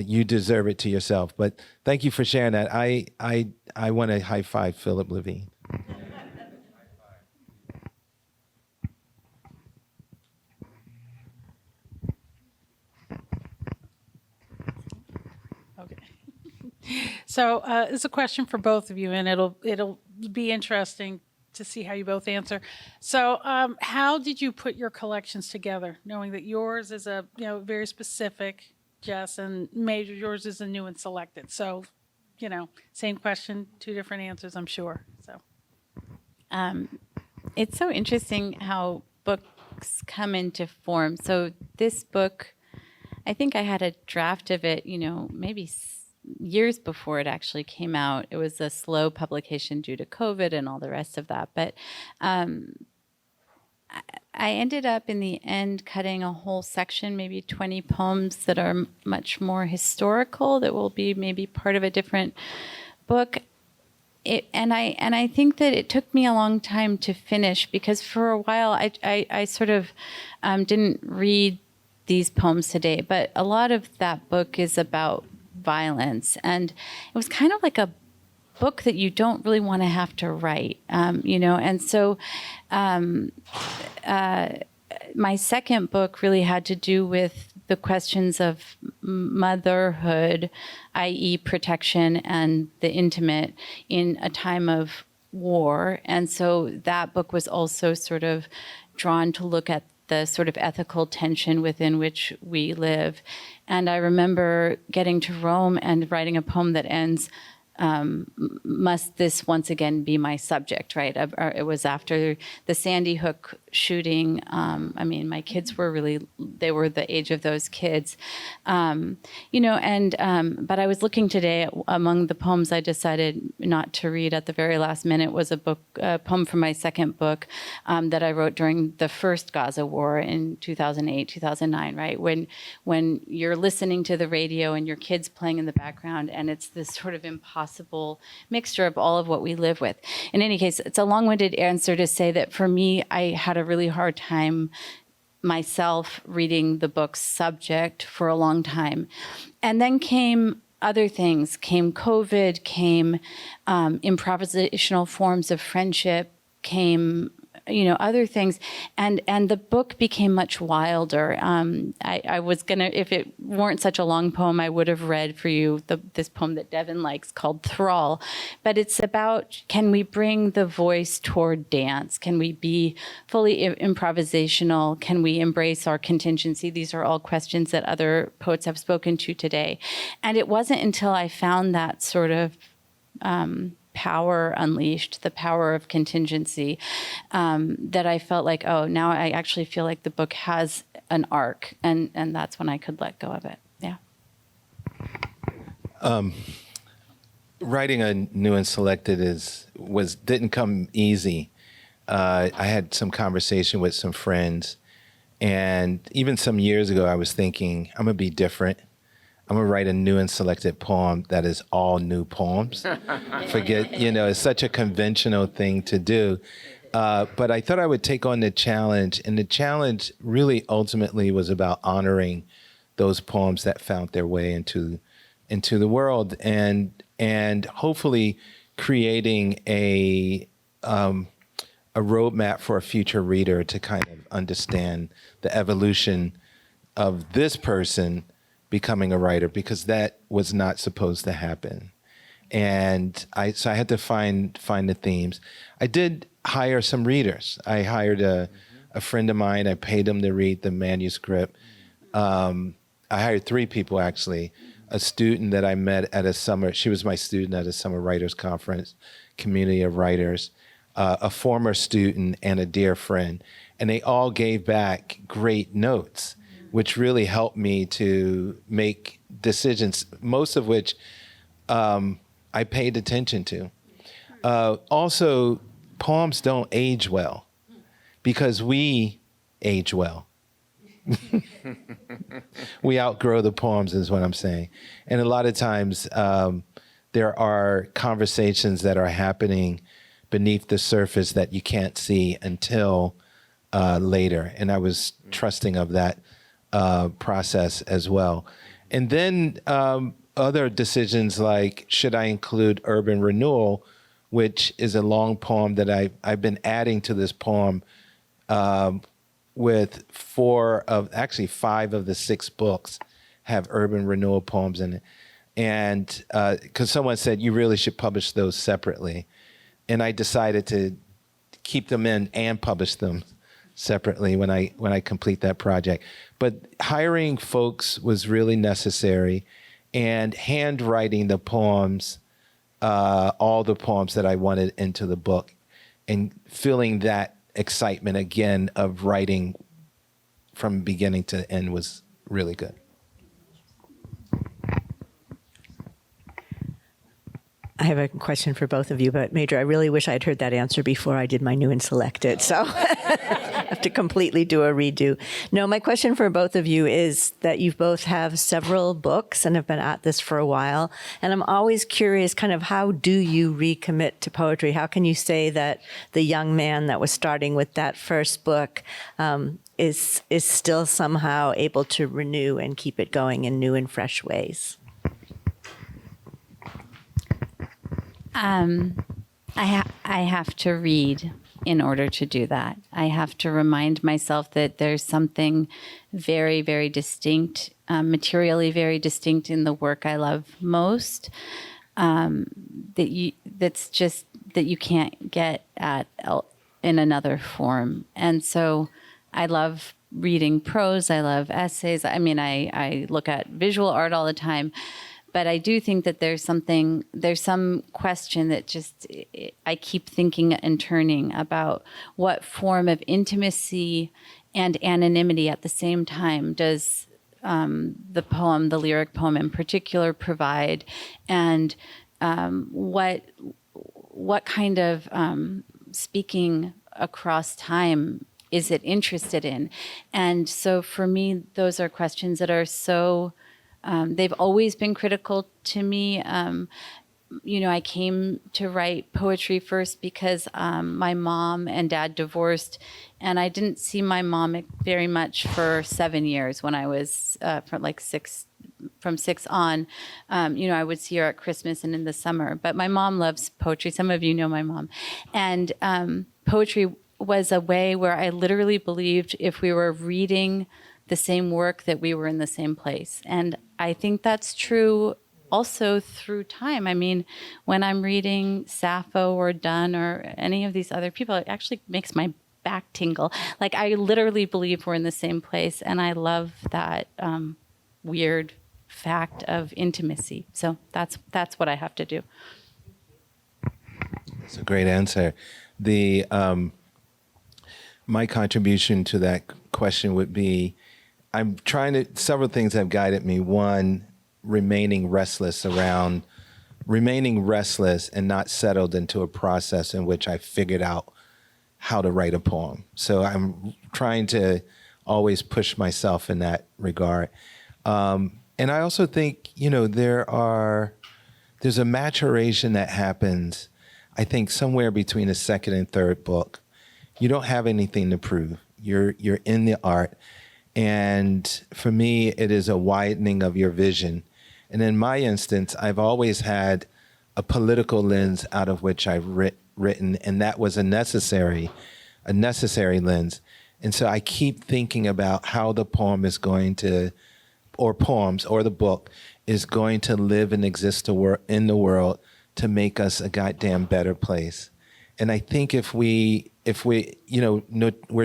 S2: You deserve it to yourself. But thank you for sharing that. I want to high five Philip Levine.
S7: So it's a question for both of you, and it'll be interesting to see how you both answer. So how did you put your collections together, knowing that yours is a very specific, Jess, and Major, yours is a new and selected. So, same question, two different answers, I'm sure. So
S4: It's so interesting how books come into form. So this book, I think I had a draft of it, maybe years before it actually came out. It was a slow publication due to COVID and all the rest of that. But I ended up in the end cutting a whole section, maybe 20 poems that are much more historical, that will be maybe part of a different book. And I think that it took me a long time to finish, because for a while I sort of didn't read these poems today, but a lot of that book is about violence, and it was kind of like a book that you don't really want to have to write, and so my second book really had to do with the questions of motherhood, i.e. protection and the intimate in a time of war. And so that book was also sort of drawn to look at the sort of ethical tension within which we live. And I remember getting to Rome and writing a poem that ends, must this once again be my subject, right? It was after the Sandy Hook shooting. My kids were they were the age of those kids, but I was looking today among the poems I decided not to read at the very last minute was a poem from my second book that I wrote during the first Gaza war in 2008, 2009, right? When you're listening to the radio and your kids playing in the background, and it's this sort of impossible mixture of all of what we live with. In any case, it's a long-winded answer to say that for me, I had a really hard time myself reading the book's subject for a long time. And then came other things, came COVID, came improvisational forms of friendship, came other things, and the book became much wilder. I was gonna, if it weren't such a long poem, I would have read for you this poem that Devin likes called Thrall, but it's about, can we bring the voice toward dance? Can we be fully improvisational? Can we embrace our contingency? These are all questions that other poets have spoken to today. And it wasn't until I found that sort of power unleashed, the power of contingency, that I felt like, oh, now I actually feel like the book has an arc, and that's when I could let go of it. Yeah.
S2: Writing a new and selected didn't come easy. I had some conversation with some friends, and even some years ago, I was thinking, I'm gonna be different. I'm gonna write a new and selected poem that is all new poems. It's such a conventional thing to do. But I thought I would take on the challenge, and the challenge really ultimately was about honoring those poems that found their way into the world, and hopefully creating a roadmap for a future reader to kind of understand the evolution of this person becoming a writer, because that was not supposed to happen. And so I had to find the themes. I did hire some readers. I hired a friend of mine. I paid him to read the manuscript. I hired 3 people, actually. A student that I met at a summer, she was my student at a summer writers conference, community of writers, a former student, and a dear friend. And they all gave back great notes, which really helped me to make decisions, most of which I paid attention to. Also, poems don't age well, because we age well. We outgrow the poems, is what I'm saying. And a lot of times there are conversations that are happening beneath the surface that you can't see until later. And I was trusting of that process as well. And then other decisions like, should I include Urban Renewal, which is a long poem that I've been adding to this poem with 5 of the 6 books have Urban Renewal poems in it. And because someone said you really should publish those separately. And I decided to keep them in and publish them separately when I complete that project. But hiring folks was really necessary, and handwriting the poems, all the poems that I wanted into the book, and feeling that excitement again of writing from beginning to end was really good.
S8: I have a question for both of you, but Major, I really wish I'd heard that answer before I did my new and selected, so I have to completely do a redo. No, my question for both of you is that you both have several books and have been at this for a while, and I'm always curious kind of how do you recommit to poetry? How can you say that the young man that was starting with that first book is still somehow able to renew and keep it going in new and fresh ways?
S4: I have to read in order to do that. I have to remind myself that there's something very, very distinct, materially very distinct in the work I love most, that you can't get at in another form. And so I love reading prose. I love essays. I mean, I look at visual art all the time. But I do think that there's some question that just, I keep thinking and turning about what form of intimacy and anonymity at the same time does the poem, the lyric poem in particular, provide, and what kind of speaking across time is it interested in? And so for me, those are questions that are so, they've always been critical to me. I came to write poetry first because my mom and dad divorced, and I didn't see my mom very much for 7 years when I was from 6 on. I would see her at Christmas and in the summer. But my mom loves poetry. Some of you know my mom. And poetry was a way where I literally believed if we were reading the same work that we were in the same place. And I think that's true also through time. I mean, when I'm reading Sappho or Donne or any of these other people, it actually makes my back tingle. Like, I literally believe we're in the same place, and I love that weird fact of intimacy. So that's what I have to do.
S2: That's a great answer. My contribution to that question would be, several things have guided me. One, remaining restless and not settled into a process in which I figured out how to write a poem. So I'm trying to always push myself in that regard. And I also think, there's a maturation that happens, I think, somewhere between the second and third book. You don't have anything to prove. You're in the art. And for me, it is a widening of your vision. And in my instance, I've always had a political lens out of which I've written, and that was a necessary lens. And so I keep thinking about how the poem is going to, or poems, or the book is going to live and exist in the world to make us a goddamn better place. And I think if we're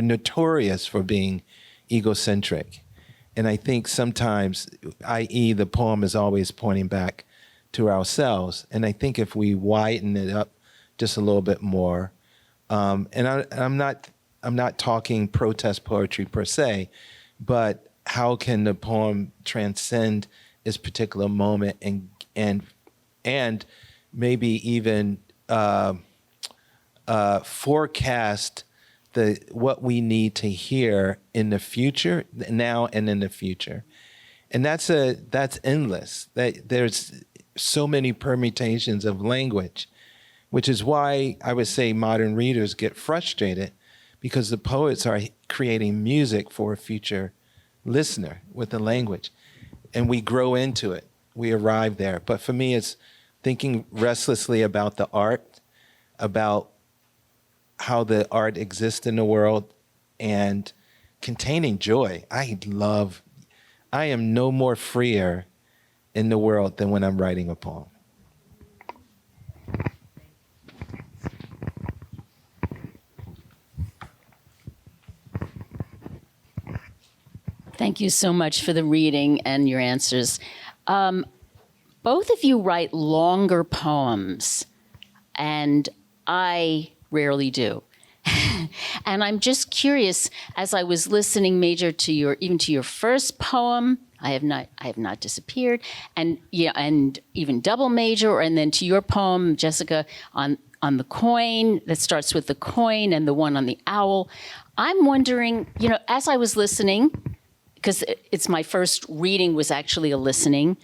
S2: notorious for being egocentric. And I think sometimes, i.e., the poem is always pointing back to ourselves. And I think if we widen it up just a little bit more, and I'm not talking protest poetry per se, but how can the poem transcend this particular moment and maybe even forecast what we need to hear in the future, now and in the future. And that's endless. There's so many permutations of language, which is why I would say modern readers get frustrated, because the poets are creating music for a future listener with the language. And we grow into it. We arrive there. But for me, it's thinking restlessly about the art, about how the art exists in the world, and containing joy. I am no more freer in the world than when I'm writing a poem.
S9: Thank you so much for the reading and your answers. Both of you write longer poems, and I rarely do. And I'm just curious, as I was listening, Major, to your first poem, I have not disappeared, and even double Major, and then to your poem, Jessica, on the coin that starts with the coin, and the one on the owl. I'm wondering, as I was listening, because it's my first reading was actually a listening,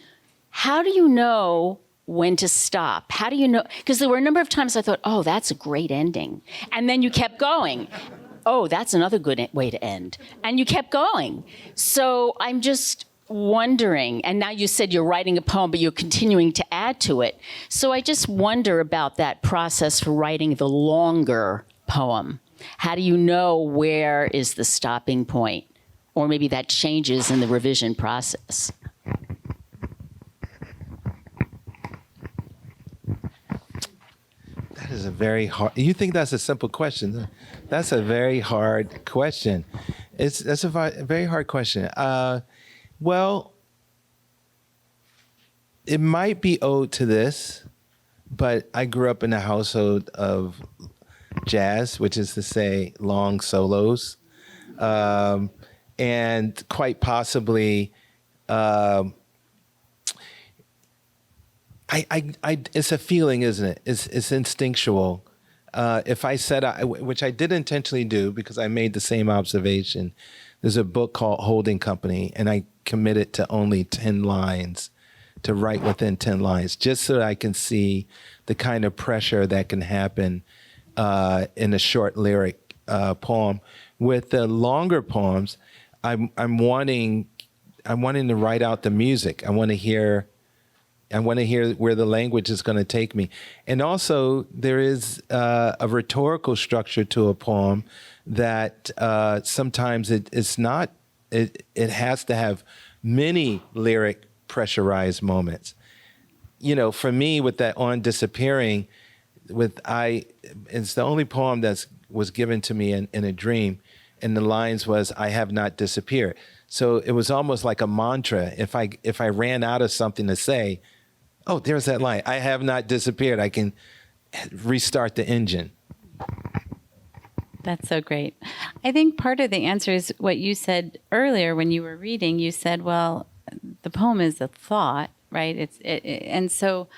S9: how do you know when to stop? How do you know? Because there were a number of times I thought, oh, that's a great ending. And then you kept going. Oh, that's another good way to end. And you kept going. So I'm just wondering, and now you said you're writing a poem, but you're continuing to add to it. So I just wonder about that process for writing the longer poem. How do you know where is the stopping point? Or maybe that changes in the revision process.
S2: That is a very hard. You think that's a simple question? That's a very hard question. That's a very hard question. Well, it might be owed to this, but I grew up in a household of jazz, which is to say, long solos. And quite possibly, it's a feeling, isn't it? It's instinctual. If I said, which I did intentionally do because I made the same observation, there's a book called Holding Company, and I committed to only 10 lines, to write within 10 lines, just so that I can see the kind of pressure that can happen in a short lyric poem. With the longer poems, I'm wanting to write out the music. I want to hear where the language is going to take me. And also there is a rhetorical structure to a poem that sometimes it has to have many lyric pressurized moments. For me, with that On Disappearing, it's the only poem that was given to me in a dream. And the lines was, I have not disappeared. So it was almost like a mantra. If I ran out of something to say, oh, there's that line, I have not disappeared. I can restart the engine.
S4: That's so great. I think part of the answer is what you said earlier when you were reading. You said, well, the poem is a thought, right? And so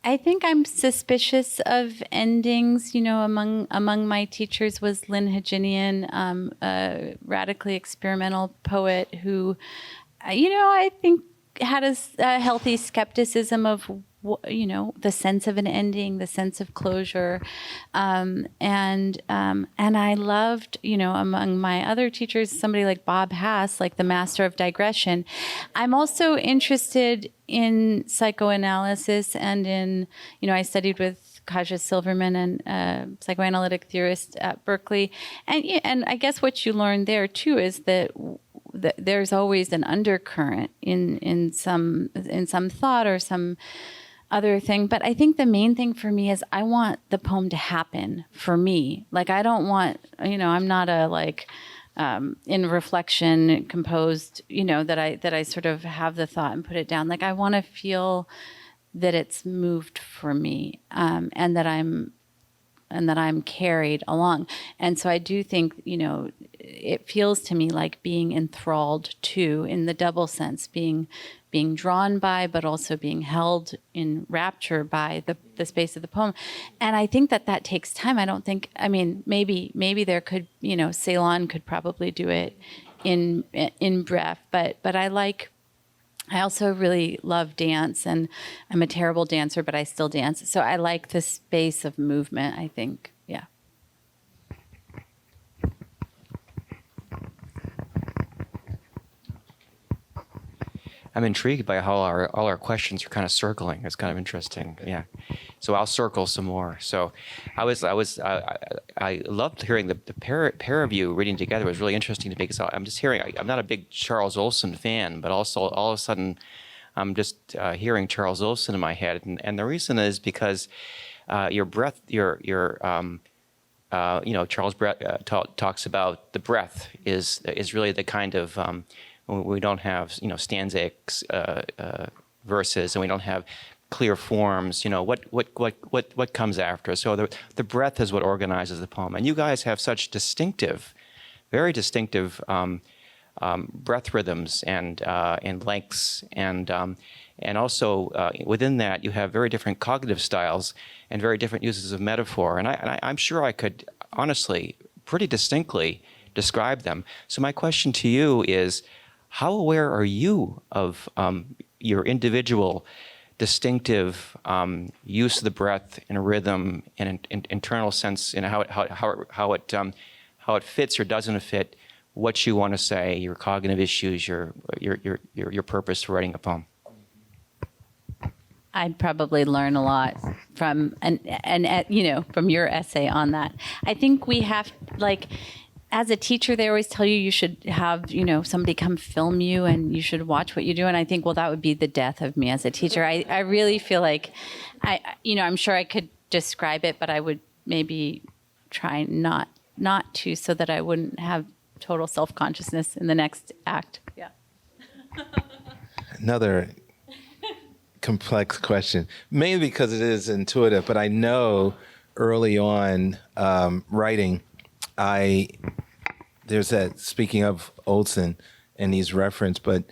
S4: I think I'm suspicious of endings. Among my teachers was Lynn Haginian, a radically experimental poet who, I think had a healthy skepticism of, the sense of an ending, the sense of closure. And I loved, among my other teachers, somebody like Bob Hass, like the master of digression. I'm also interested in psychoanalysis and in, I studied with Kaja Silverman, and a psychoanalytic theorist at Berkeley. And I guess what you learn there too is that there's always an undercurrent in some thought or some other thing. But I think the main thing for me is I want the poem to happen for me. Like, I don't want, I'm not a in reflection composed, that I sort of have the thought and put it down. Like, I want to feel that it's moved for me, and that I'm carried along. And so I do think, it feels to me like being enthralled too, in the double sense, being drawn by, but also being held in rapture by the space of the poem. And I think that takes time. I don't think, maybe there could, Ceylon could probably do it in breath, but I also really love dance, and I'm a terrible dancer, but I still dance. So I like the space of movement, I think. Yeah.
S10: I'm intrigued by how all our questions are kind of circling. It's kind of interesting. Yeah. So I'll circle some more. So I loved hearing the pair of you reading together. It was really interesting to me because I'm just hearing. I'm not a big Charles Olson fan, but also all of a sudden I'm just hearing Charles Olson in my head, and the reason is because your breath, Charles talks about the breath is really the kind of when we don't have stanzaic verses and we don't have clear forms. What comes after? So the breath is what organizes the poem, and you guys have such very distinctive breath rhythms and lengths and also within that you have very different cognitive styles and very different uses of metaphor. And I'm sure I could honestly, pretty distinctly describe them. So my question to you is, how aware are you of your individual distinctive use of the breath and rhythm and internal sense, and how it fits or doesn't fit what you want to say, your cognitive issues, your purpose for writing a poem?
S4: I'd probably learn a lot from from your essay on that. I think we have, as a teacher, they always tell you should have, somebody come film you and you should watch what you do. And I think, well, that would be the death of me as a teacher. I really feel like I'm sure I could describe it, but I would maybe try not to, so that I wouldn't have total self-consciousness in the next act. Yeah.
S2: Another complex question, mainly because it is intuitive, but I know early on writing, there's that, speaking of Olson and he's referenced, but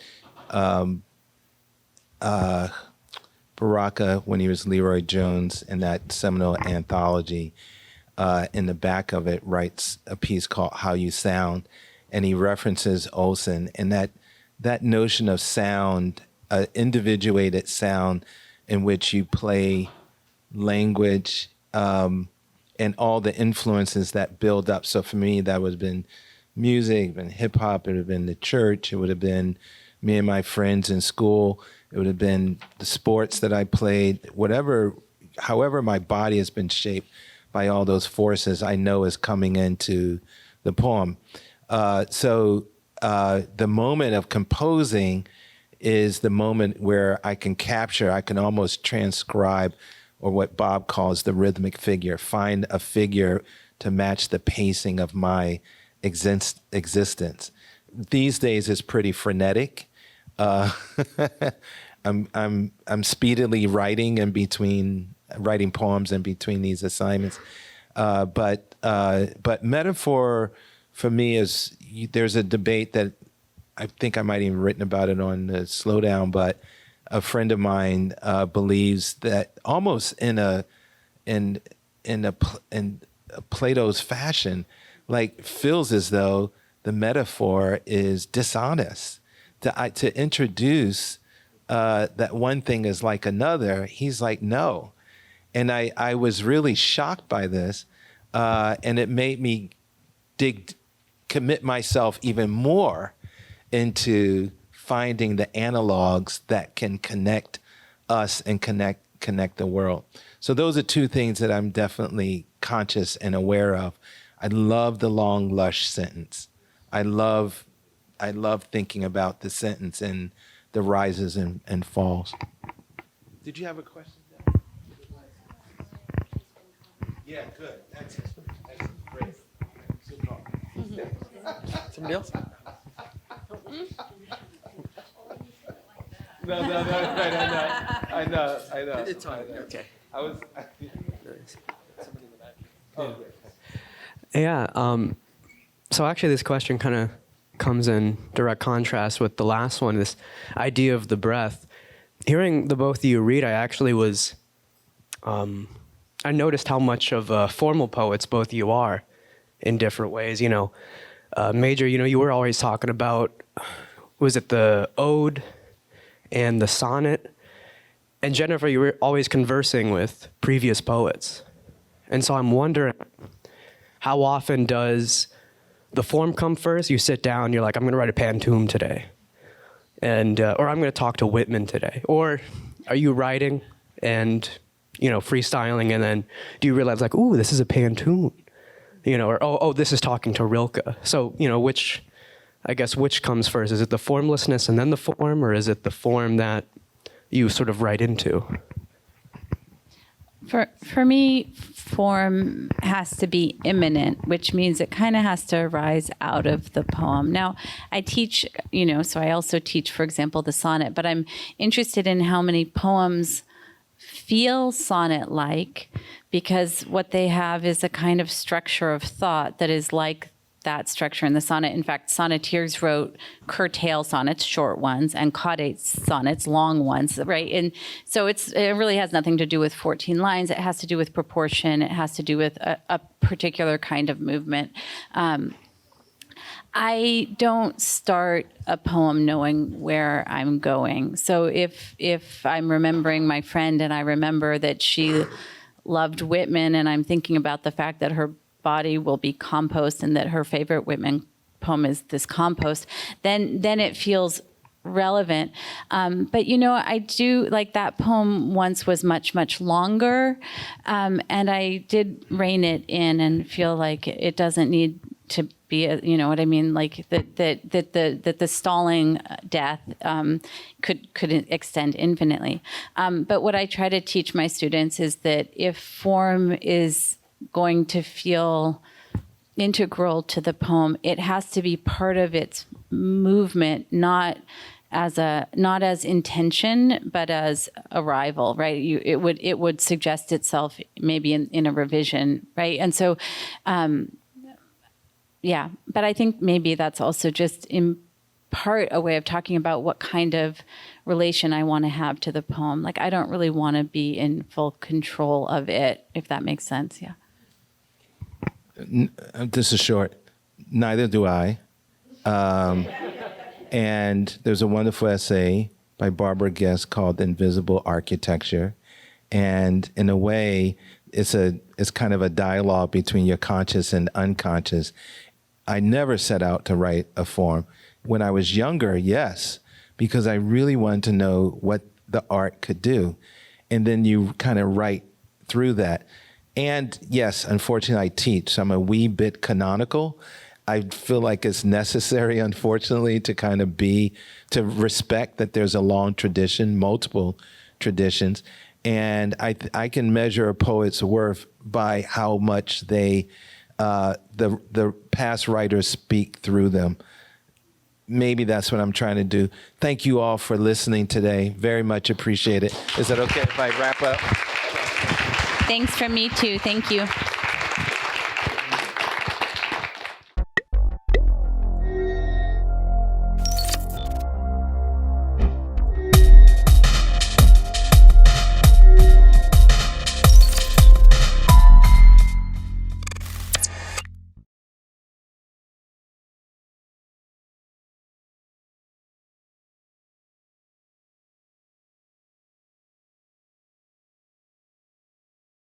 S2: Baraka, when he was Leroy Jones in that seminal anthology, in the back of it writes a piece called How You Sound, and he references Olson, and that notion of sound, individuated sound in which you play language and all the influences that build up. So for me, that would have been music, been hip hop, it would have been the church, it would have been me and my friends in school, it would have been the sports that I played, however my body has been shaped by all those forces, I know is coming into the poem. So the moment of composing is the moment where I can almost transcribe, or what Bob calls the rhythmic figure, find a figure to match the pacing of my existence. These days it's pretty frenetic. I'm speedily writing poems in between these assignments. But metaphor for me is, there's a debate that I think I might have even written about it on the Slowdown, but a friend of mine believes that almost in Plato's fashion, feels as though the metaphor is dishonest. To introduce that one thing is like another, he's like, no. And I was really shocked by this, and it made me commit myself even more into finding the analogs that can connect us and connect the world. So those are two things that I'm definitely conscious and aware of. I love the long, lush sentence. I love thinking about the sentence and the rises and falls. Did you have a question? Yeah, good. Excellent. Great. Good call.
S3: Somebody else?
S2: No. I know.
S3: It's on. Okay.
S2: I was.
S3: Somebody in the back.
S2: Oh,
S11: Yeah. So actually, this question kind of comes in direct contrast with the last one. This idea of the breath. Hearing the both of you read, I actually was. I noticed how much of formal poets both of you are, in different ways. Major. You were always talking about. Was it the ode and the sonnet? And Jennifer, you were always conversing with previous poets. And so I'm wondering, how often does the form come first? You sit down, you're like, I'm going to write a pantoum today. and or I'm going to talk to Whitman today? Or are you writing and, freestyling, and then do you realize like, ooh, this is a Pantone, or oh, this is talking to Rilke. So, which comes first? Is it the formlessness and then the form, or is it the form that you sort of write into?
S4: For me, form has to be imminent, which means it kind of has to arise out of the poem. Now, I teach, so I also teach, for example, the sonnet, but I'm interested in how many poems feel sonnet-like, because what they have is a kind of structure of thought that is like that structure in the sonnet. In fact, sonneteers wrote curtail sonnets, short ones, and caudate sonnets, long ones, right? And so it really has nothing to do with 14 lines. It has to do with proportion. It has to do with a particular kind of movement. I don't start a poem knowing where I'm going. So if I'm remembering my friend and I remember that she loved Whitman, and I'm thinking about the fact that her body will be compost and that her favorite Whitman poem is this compost, then it feels relevant. But I do, like, that poem once was much, much longer, and I did rein it in and feel like it doesn't need to be, what I mean, like that the stalling death could extend infinitely. But what I try to teach my students is that if form is going to feel integral to the poem, it has to be part of its movement, not as intention, but as arrival, right? It would suggest itself maybe in a revision, right? And so, yeah, but I think maybe that's also just in part a way of talking about what kind of relation I want to have to the poem. Like, I don't really want to be in full control of it, if that makes sense. Yeah.
S2: This is short. Neither do I. And there's a wonderful essay by Barbara Guest called Invisible Architecture. And in a way, it's kind of a dialogue between your conscious and unconscious. I never set out to write a form. When I was younger, yes, because I really wanted to know what the art could do. And then you kind of write through that. And yes, unfortunately, I teach, so I'm a wee bit canonical. I feel like it's necessary, unfortunately, to kind of to respect that there's a long tradition, multiple traditions. And I can measure a poet's worth by how much the past writers speak through them. Maybe that's what I'm trying to do. Thank you all for listening today. Very much appreciate it. Is that okay if I wrap up?
S4: Thanks from me too. Thank you.